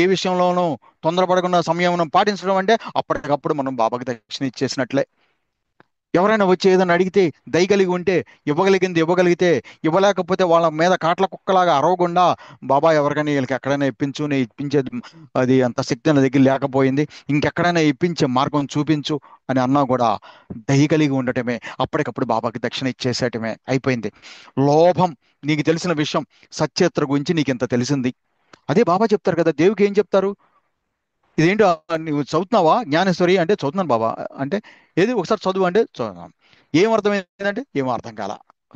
S2: ఏ విషయంలోనూ తొందరపడకుండా సంయమనం పాటించడం అంటే, అప్పటికప్పుడు మనం బాబాకి దక్షిణ ఇచ్చేసినట్లే. ఎవరైనా వచ్చి ఏదైనా అడిగితే దయ కలిగి ఉంటే, ఇవ్వగలిగితే, ఇవ్వలేకపోతే వాళ్ళ మీద కాట్ల కుక్కలాగా అరవకుండా, బాబా ఎవరికైనా వీళ్ళకి ఎక్కడైనా ఇప్పించు, నేను ఇప్పించేది అది అంత శక్తి నా దగ్గర లేకపోయింది, ఇంకెక్కడైనా ఇప్పించే మార్గం చూపించు అని అన్నా కూడా దయ కలిగి ఉండటమే, అప్పటికప్పుడు బాబాకి దక్షిణ ఇచ్చేసేయటమే అయిపోయింది. లోభం, నీకు తెలిసిన విషయం సచ్చేత్ర గురించి నీకు ఇంత తెలిసింది. అదే బాబా చెప్తారు కదా, దేవుకి ఏం చెప్తారు? ఇదేంటి నువ్వు చదువుతున్నావా జ్ఞానేశ్వరి అంటే, చదువుతున్నాను బాబా అంటే, ఏది ఒకసారి చదువు అంటే చదువుతున్నాను. ఏం అర్థమైందంటే, ఏం అర్థం కాల.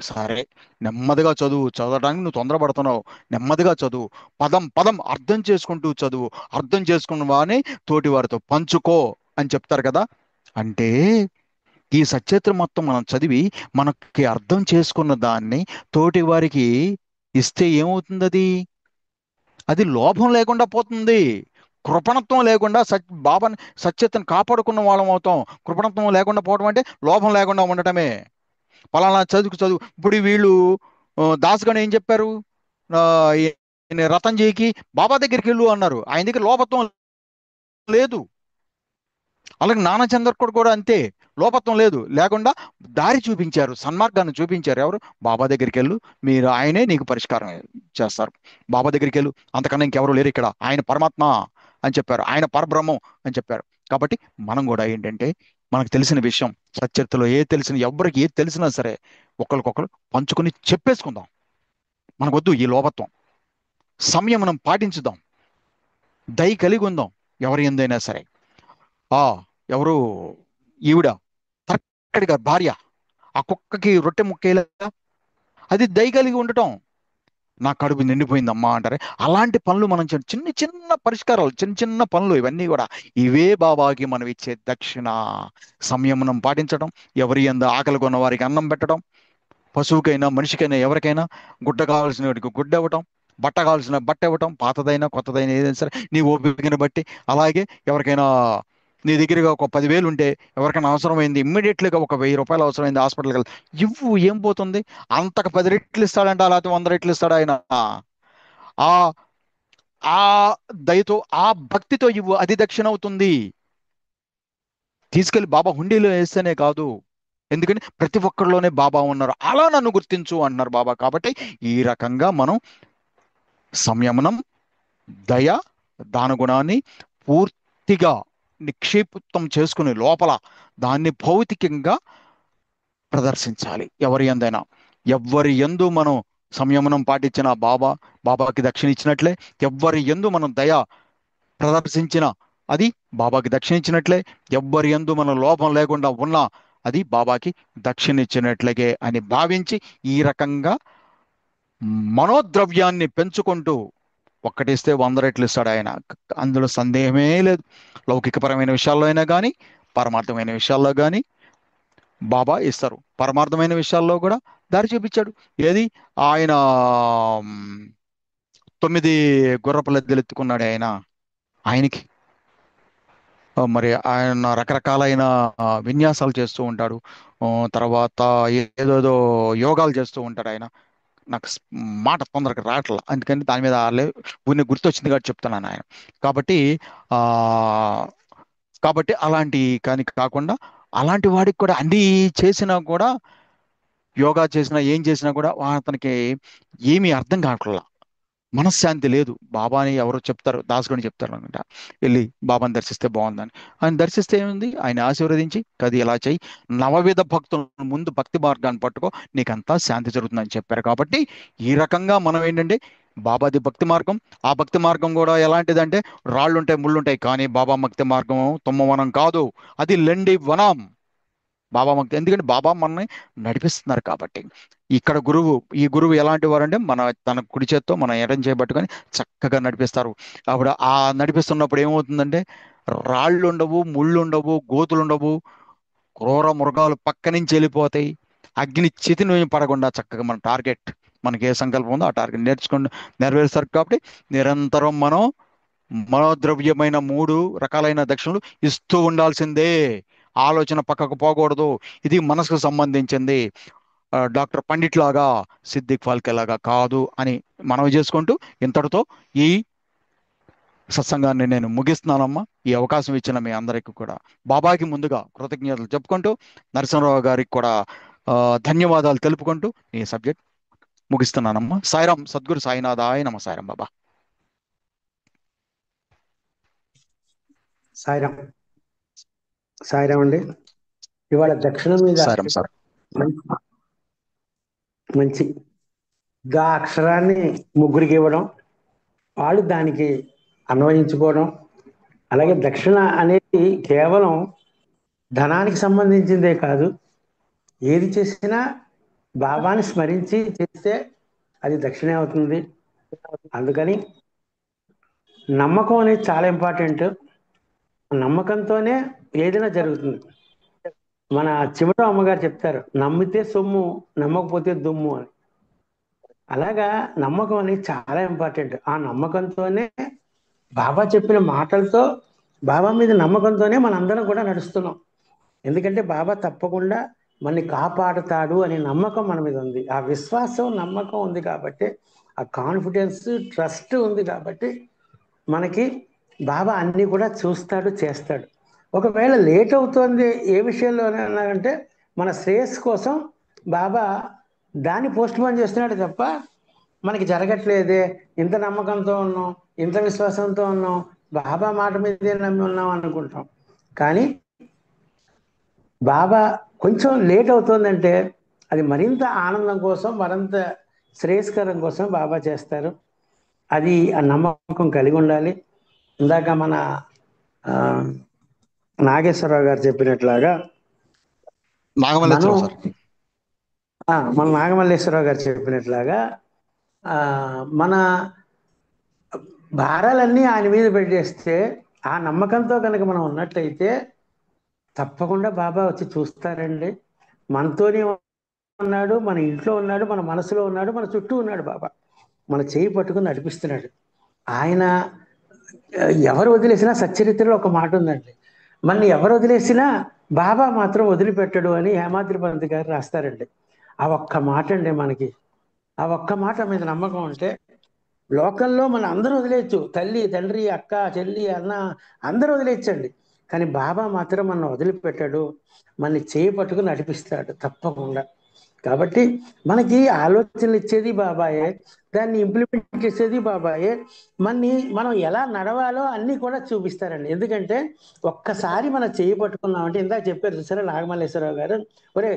S2: సరే, నెమ్మదిగా చదువు, చదవడానికి నువ్వు తొందరపడుతున్నావు, నెమ్మదిగా చదువు, పదం పదం అర్థం చేసుకుంటూ చదువు, అర్థం చేసుకున్న వాని తోటి వారితో పంచుకో అని చెప్తారు కదా. అంటే ఈ సత్యత్రం మొత్తం మనం చదివి మనకి అర్థం చేసుకున్న దాన్ని తోటి వారికి ఇస్తే ఏమవుతుంది? అది లోభం లేకుండా పోతుంది. కృపణత్వం లేకుండా బాబాని సత్యతను కాపాడుకున్న వాళ్ళం అవుతాం. కృపణత్వం లేకుండా పోవడం అంటే లోభం లేకుండా ఉండటమే. పలానా చదువు ఇప్పుడు వీళ్ళు దాసుగాని ఏం చెప్పారు? ఆ, రతన్జీకి బాబా దగ్గరికి వెళ్ళు అన్నారు. ఆయన దగ్గర లోపత్వం లేదు. అలాగే నానచందర్కుడు కూడా అంతే, లోపత్వం లేకుండా దారి చూపించారు, సన్మార్గాన్ని చూపించారు. ఎవరు? బాబా దగ్గరికి వెళ్ళు, ఆయనే నీకు పరిష్కారం చేస్తారు. బాబా దగ్గరికి వెళ్ళు, అంతకన్నా ఇంకెవరు లేరు ఇక్కడ, ఆయన పరమాత్మ అని చెప్పారు, ఆయన పరబ్రహ్మం అని చెప్పారు. కాబట్టి మనం కూడా ఏంటంటే, మనకు తెలిసిన విషయం సచ్చరిత్రలో ఎవరికి ఏది తెలిసినా సరే ఒకరికొకరు పంచుకొని చెప్పేసుకుందాం. మనకొద్దు ఈ లోపత్వం, సంయమనం పాటించుదాం, దయ కలిగి ఉందాం ఎవరి ఎందైనా సరే. ఆ ఎవరు ఈవిడ తక్కడిగా భార్య, ఆ కుక్కకి రొట్టె ముక్కేలా, అది దయ కలిగి ఉండటం. నా కడుపు నిండిపోయిందమ్మా అంటారే, అలాంటి పనులు మనం చిన్న చిన్న పరిష్కారాలు, చిన్న చిన్న పనులు, ఇవన్నీ కూడా ఇవే బాబాకి మనం ఇచ్చే దక్షిణ. సంయమనం పాటించడం, ఎవరి యందు ఆకలి కొన్న వారికి అన్నం పెట్టడం, పశువుకైనా మనిషికైనా ఎవరికైనా గుడ్డ కావాల్సిన వాడికి గుడ్డ ఇవ్వటం, బట్ట కావాల్సిన బట్ట ఇవ్వటం, పాతదైనా కొత్తదైనా ఏదైనా సరే నీ ఓపికని బట్టి. అలాగే ఎవరికైనా నీ దగ్గరగా ఒక 10,000 ఉంటే ఎవరికైనా అవసరమైంది, ఇమ్మీడియట్లీగా ఒక 1,000 రూపాయలు అవసరమైంది హాస్పిటల్కి వెళ్ళి ఇవ్వు, ఏం పోతుంది? అంతకు 10 రెట్లు ఇస్తాడంట, లేకపోతే 100 రెట్లు ఇస్తాడు ఆయన. ఆ ఆ దయతో, ఆ భక్తితో ఇవ్వు, అది దక్షిణ అవుతుంది. తీసుకెళ్లి బాబా హుండీలో వేస్తేనే కాదు, ఎందుకని ప్రతి ఒక్కరిలోనే బాబా ఉన్నారు, అలా నన్ను గుర్తించు అంటున్నారు బాబా. కాబట్టి ఈ రకంగా మనం సంయమనం, దయ, దానగుణాన్ని పూర్తిగా నిక్షిప్తం చేసుకుని లోపల దాన్ని భౌతికంగా ప్రదర్శించాలి. ఎవరి యందైనా, ఎవ్వరి యందు మనం సంయమనం పాటించిన బాబాకి దక్షిణ ఇచ్చినట్లే. ఎవ్వరి యందు మనం దయ ప్రదర్శించిన అది బాబాకి దక్షిణ ఇచ్చినట్లే. ఎవ్వరి యందు మనం లోపం లేకుండా ఉన్నా అది బాబాకి దక్షిణ ఇచ్చినట్లగే అని భావించి ఈ రకంగా మనోద్రవ్యాన్ని పెంచుకుంటూ, ఒక్కటిస్తే 100 రెట్లు ఇస్తాడు ఆయన, అందులో సందేహమే లేదు. లౌకికపరమైన విషయాల్లో అయినా కానీ, పరమార్థమైన విషయాల్లో కానీ బాబా ఇస్తారు. పరమార్థమైన విషయాల్లో కూడా దారి చూపించాడు. ఏది? ఆయన మ్, 9 గుర్రపు లద్దెలు ఎత్తుకున్నాడు ఆయన. ఆయనకి మరి ఆయన రకరకాలైన విన్యాసాలు చేస్తూ ఉంటాడు. ఆ, తర్వాత ఏదోదో యోగాలు చేస్తూ ఉంటాడు ఆయన. నాకు మాట తొందరగా రావట్లా, అందుకని దాని మీద గుర్తొచ్చింది కాబట్టి చెప్తున్నాను ఆయన. కాబట్టి ఆ కాబట్టి అలాంటి కానీ కాకుండా, అలాంటి వాడికి కూడా అన్ని చేసినా కూడా, యోగా చేసినా ఏం చేసినా కూడా అతనికి ఏమీ అర్థం కావట్లా, మనశ్శాంతి లేదు. బాబాని ఎవరో చెప్తారు, దాసుకొని చెప్తారు అనమాట, వెళ్ళి బాబాని దర్శిస్తే బాగుందని. ఆయన దర్శిస్తే ఏముంది, ఆయన ఆశీర్వదించి కది ఇలా చెయ్యి, నవవిధ భక్తుల ముందు భక్తి మార్గాన్ని పట్టుకో, నీకంతా శాంతి జరుగుతుందని చెప్పారు. కాబట్టి ఈ రకంగా మనం ఏంటంటే, బాబాది భక్తి మార్గం. ఆ భక్తి మార్గం కూడా ఎలాంటిదంటే, రాళ్ళుంటాయి, ముళ్ళుంటాయి, కానీ బాబా భక్తి మార్గం తుమ్మవనం కాదు, అది లెండి వనం. బాబా భక్తి, ఎందుకంటే బాబా మనల్ని నడిపిస్తున్నారు కాబట్టి. ఇక్కడ ఈ గురువు ఎలాంటి వారు అంటే, తన కుడి చేత్తో మన ఎడం చేయబట్టుకొని చక్కగా నడిపిస్తారు. అప్పుడు ఆ నడిపిస్తున్నప్పుడు ఏమవుతుందంటే, రాళ్ళు ఉండవు, ముళ్ళు ఉండవు, గోతులు ఉండవు, క్రూర మృగాలు పక్క నుంచి వెళ్ళిపోతాయి. అగ్ని చితి నుంచి పడకుండా చక్కగా మన టార్గెట్, మనకి ఏ సంకల్పం ఉందో ఆ టార్గెట్ నేర్చుకుని నెరవేరుస్తారు. కాబట్టి నిరంతరం మనం మనోద్రవ్యమైన 3 రకాలైన దక్షిణలు ఇస్తూ ఉండాల్సిందే. ఆలోచన పక్కకు పోకూడదు. ఇది మనసుకు సంబంధించింది. డాక్టర్ పండిట్ లాగా, సిద్దిక్ ఫాల్కే లాగా కాదు అని మనవి చేసుకుంటూ, ఇంతటితో ఈ సత్సంగాన్ని నేను ముగిస్తున్నానమ్మా. ఈ అవకాశం ఇచ్చిన మీ అందరికీ కూడా బాబాకి ముందుగా కృతజ్ఞతలు చెప్పుకుంటూ, నరసింహరావు గారికి కూడా ధన్యవాదాలు తెలుపుకుంటూ ఈ సబ్జెక్ట్ ముగిస్తున్నానమ్మా. సాయిరాం. సద్గురు సాయినాథాయ నమ. సాయిరాం బాబా.
S1: సాయిరాం. సాయిరాం అండి. ఇవాళ దక్షిణం మీద
S2: సాయిరాం సార్.
S1: మంచి గా అక్షరాన్ని ముగ్గురికి ఇవ్వడం, వాళ్ళు దానికి అన్వయించుకోవడం. అలాగే దక్షిణ అనేది కేవలం ధనానికి సంబంధించిందే కాదు, ఏది చేసినా బాబాని స్మరించి చేస్తే అది దక్షిణే అవుతుంది. అందుకని నమ్మకం అనేది చాలా ఇంపార్టెంట్. నమ్మకంతోనే ఏదైనా జరుగుతుంది. మన చివట అమ్మగారు చెప్తారు, నమ్మితే సొమ్ము, నమ్మకపోతే దుమ్ము అని. అలాగా నమ్మకం అనేది చాలా ఇంపార్టెంట్. ఆ నమ్మకంతోనే, బాబా చెప్పిన మాటలతో, బాబా మీద నమ్మకంతోనే మనందరం కూడా నడుస్తున్నాం. ఎందుకంటే బాబా తప్పకుండా మనని కాపాడుతాడు అనే నమ్మకం మన మీద ఉంది. ఆ విశ్వాసం, నమ్మకం ఉంది కాబట్టి, ఆ కాన్ఫిడెన్స్, ట్రస్ట్ ఉంది కాబట్టి మనకి బాబా అన్నీ కూడా చూస్తాడు, చేస్తాడు. ఒకవేళ లేట్ అవుతుంది ఏ విషయంలో అన్నారంటే, మన శ్రేయస్సు కోసం బాబా దాన్ని పోస్ట్ పోన్ చేస్తున్నాడు తప్ప మనకి జరగట్లేదే, ఇంత నమ్మకంతో ఉన్నాం, ఇంత విశ్వాసంతో ఉన్నాం, బాబా మాట మీదే నమ్మి ఉన్నాం అనుకుంటాం. కానీ బాబా కొంచెం లేట్ అవుతుందంటే అది మరింత ఆనందం కోసం, మరింత శ్రేయస్కరం కోసం బాబా చేస్తారు. అది ఆ నమ్మకం కలిగి ఉండాలి. ఇందాక మన నాగేశ్వరరావు గారు చెప్పినట్లాగా,
S2: నాగమల్లేశ్వరరావు సార్,
S1: మన నాగమల్లేశ్వరరావు గారు చెప్పినట్లాగా మన భారాలన్నీ ఆయన మీద పెట్టేస్తే, ఆ నమ్మకంతో కనుక మనం ఉన్నట్లయితే తప్పకుండా బాబా వచ్చి చూస్తారండి. మనతోనే ఉన్నాడు, మన ఇంట్లో ఉన్నాడు, మన మనసులో ఉన్నాడు, మన చుట్టూ ఉన్నాడు. బాబా మన చేయి పట్టుకుని నడిపిస్తున్నాడు. ఆయన ఎవరు వదిలేసినా సచ్చరిత్రలో ఒక మాట ఉందండి, మనని ఎవరు వదిలేసినా బాబా మాత్రం వదిలిపెట్టడు అని హేమాద్రి పంత్ గారు రాస్తారండి. ఆ ఒక్క మాట అండి మనకి, ఆ ఒక్క మాట మీద నమ్మకం ఉంటే లోకంలో మన అందరూ వదిలేయచ్చు, తల్లి తండ్రి అక్క చెల్లి అన్న అందరూ వదిలేయచ్చండి. కానీ బాబా మాత్రం మన వదిలిపెట్టాడు, మనని చేయి పట్టుకుని నడిపిస్తాడు తప్పకుండా. కాబట్టి మనకి ఆలోచనలు ఇచ్చేది బాబాయే, దాన్ని ఇంప్లిమెంట్ చేసేది బాబాయే, మనం ఎలా నడవాలో అన్ని కూడా చూపిస్తారండి. ఎందుకంటే ఒక్కసారి మన చేయి పట్టుకున్నామంటే, ఇందాక చెప్పారు చూసారా నాగమల్లేశ్వరరావు గారు, ఒరే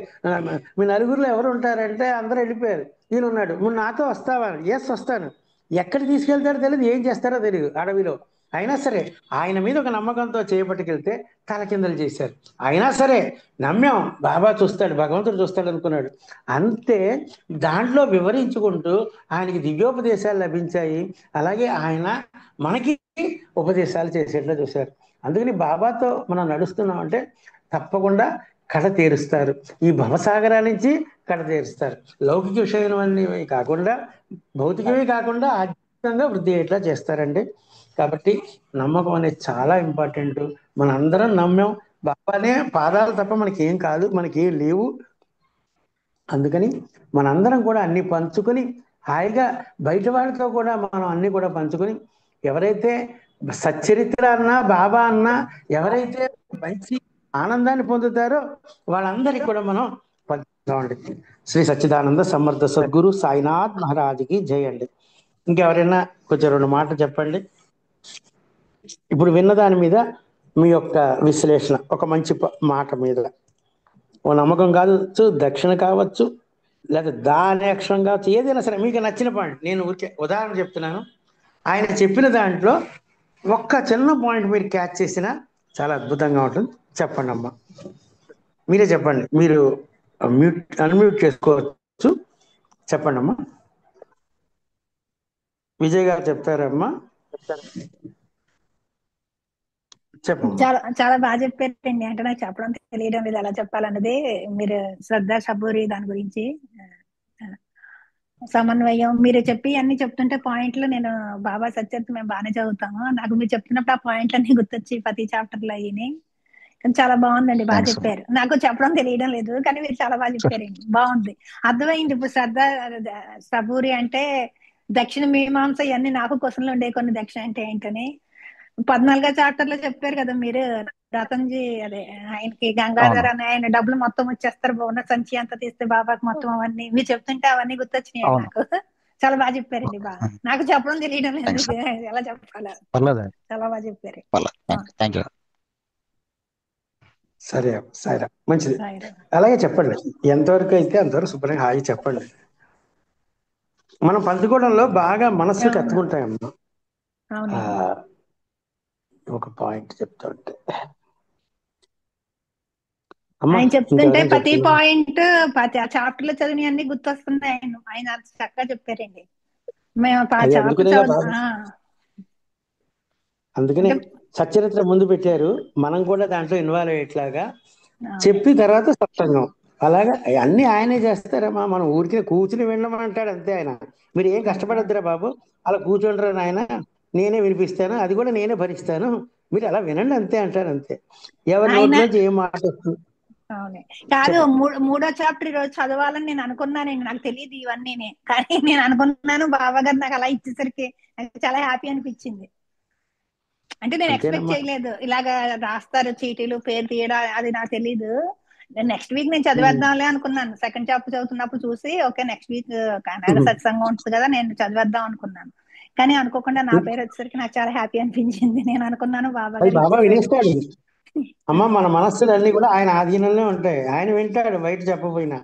S1: మీ నలుగురిలో ఎవరు ఉంటారంటే అందరూ వెళ్ళిపోయారు, ఈయన ఉన్నాడు, నువ్వు నాతో వస్తావా? ఎస్ వస్తాను. ఎక్కడ తీసుకెళ్తాడో తెలియదు, ఏం చేస్తారో తెలియదు అడవిలో. అయినా సరే ఆయన మీద ఒక నమ్మకంతో చేపట్టుకెళ్తే తలకిందలు చేశారు. అయినా సరే నమ్మాం, బాబా చూస్తాడు, భగవంతుడు చూస్తాడు అనుకున్నాడు. అంతే, దాంట్లో వివరించుకుంటూ ఆయనకి దివ్యోపదేశాలు లభించాయి. అలాగే ఆయన మనకి ఉపదేశాలు చేసేట్లా చూశారు. అందుకని బాబాతో మనం నడుస్తున్నాం అంటే తప్పకుండా కడ తీరుస్తారు, ఈ భవసాగరా నుంచి కడ తీరుస్తారు. లౌకిక విషయమైనవి కాకుండా, భౌతికమే కాకుండా ఆధ్యాత్మికంగా వృద్ధి అయ్యేట్లా చేస్తారండి. కాబట్టి నమ్మకం అనేది చాలా ఇంపార్టెంట్. మన అందరం నమ్మాం, బాబానే పాదాలు తప్ప మనకి ఏం కాదు, మనకి ఏం లేవు. అందుకని మనందరం కూడా అన్ని పంచుకొని హాయిగా బయట వాళ్ళతో కూడా మనం అన్ని కూడా పంచుకొని, ఎవరైతే సచ్చరిత్ర అన్నా బాబా అన్నా ఎవరైతే మంచి ఆనందాన్ని పొందుతారో వాళ్ళందరికీ కూడా మనం పంచుతామండి. శ్రీ సచ్చిదానంద సమర్థ సద్గురు సాయినాథ్ మహారాజుకి జై అండి. ఇంకెవరైనా కొంచెం రెండు మాటలు చెప్పండి. ఇప్పుడు విన్న దాని మీద మీ యొక్క విశ్లేషణ, ఒక మంచి మాట మీద, ఓ నమ్మకం కావచ్చు, దక్షిణ కావచ్చు, లేదా దాని అక్షరం కావచ్చు, ఏదైనా సరే మీకు నచ్చిన పాయింట్. నేను ఊరికే ఉదాహరణ చెప్తున్నాను. ఆయన చెప్పిన దాంట్లో ఒక్క చిన్న పాయింట్ మీరు క్యాచ్ చేసినా చాలా అద్భుతంగా ఉంటుంది. చెప్పండి అమ్మా, మీరే చెప్పండి. మీరు అన్మ్యూట్ చేసుకోవచ్చు, చెప్పండి అమ్మా. విజయ్ గారు చెప్తారమ్మా, చెప్పమ్మా.
S3: చాలా చాలా బాగా చెప్పారండి. అంటే నాకు చెప్పడం తెలియడం లేదు ఎలా చెప్పాలన్నది. మీరు శ్రద్ధ సబూరి దాని గురించి సమన్వయం మీరు చెప్పి అన్ని చెప్తుంటే పాయింట్లు, నేను బాబా సత్యత్ మేము బాగానే చదువుతాము, నాకు మీరు చెప్తున్నప్పుడు ఆ పాయింట్లు అన్ని గుర్తొచ్చి ప్రతి చాప్టర్ లో అయ్యి. కానీ చాలా బాగుందండి, బాగా చెప్పారు. నాకు చెప్పడం తెలియడం లేదు కానీ మీరు చాలా బాగా చెప్పారండి, బాగుంది, అర్థమైంది. ఇప్పుడు శ్రద్ధ సబూరి అంటే దక్షిణ మీమాంస ఇవన్నీ నాకు క్వశ్చన్లు ఉండే కొన్ని, దక్షిణ అంటే ఏంటని 14వ చాప్టర్ లో చెప్పారు కదా మీరు. రతన్జీ అదే ఆయనకి గంగాధర్ అని ఆయన డబ్బులు మొత్తం వచ్చేస్తారు, ఉన్న సంచి అంతా తీస్తే బాబాకి మొత్తం అవన్నీ మీరు చెప్తుంటే అవన్నీ గుర్తొచ్చినాయి నాకు. చాలా బాగా చెప్పారండి, బాగా. నాకు చెప్పడం తెలియడం లేదు ఎలా చెప్పాలా, చాలా బాగా చెప్పారు.
S1: సరే సరే, మంచిది. అలాగే చెప్పండి, ఎంతవరకు అయితే అంతవరకు శుభ్రంగా హాయి చెప్పండి. మనం పంచుకోవడంలో బాగా మనసు కత్తుకుంటాయమ్మా. ఒక పాయింట్ చెప్తా ఉంటే
S3: ఆయన చెప్తుంటే ప్రతి పాయింట్ ప్రతి చాప్టర్ లో చదివి అన్ని గుర్తొస్తున్నాయి. ఆయన చక్కగా చెప్పారండి. మేము
S1: అందుకనే సచ్చరిత్ర ముందు పెట్టారు, మనం కూడా దాంట్లో ఇన్వాల్వ్ అయ్యేట్లాగా చెప్పి తర్వాత సత్సంగం. అలాగా అన్ని ఆయనే చేస్తారమ్మా, మనం ఊరికే కూర్చుని వినమంటాడు అంతే. ఆయన మీరు ఏం కష్టపడద్దురా బాబు, అలా కూర్చోండిరా నాయన, నేనే వినిపిస్తాను, అది కూడా నేనే భరిస్తాను, మీరు అలా వినండి అంతే అంటారు. అంతే, ఎవరి నోట్లోంచి ఏం మాట వస్తుంది.
S3: అవునే కాదు, మూడో చాప్టర్ ఈరోజు చదవాలని నేను అనుకున్నాను, నాకు తెలియదు ఇవన్నీ, కానీ నేను అనుకున్నాను బాబా గారు నాకు అలా ఇచ్చేసరికి నాకు చాలా హ్యాపీ అనిపించింది. అంటే నేను ఎక్స్పెక్ట్ చేయలేదు ఇలాగా రాస్తారు చీటీలు, పేరు తీయడం, అది నాకు తెలీదు. నెక్స్ట్ వీక్ నేను చదివేద్దాంలే అనుకున్నాను. సెకండ్ చాప్టర్ చదువుతున్నప్పుడు చూసి ఓకే నెక్స్ట్ వీక్ కన్నడ సత్సంగం ఉంటుంది కదా, నేను చదివేద్దాం అనుకున్నాను. కానీ అనుకోకుండా నా పేరు వచ్చేసరికి నాకు చాలా హ్యాపీ అనిపించింది. నేను అనుకున్నాను బాబా
S1: వినేస్తాడు అమ్మ, మన మనస్సులు అన్ని కూడా ఆయన ఆధీనంలో ఉంటాయి, ఆయన వింటాడు బయట చెప్పపోయినా.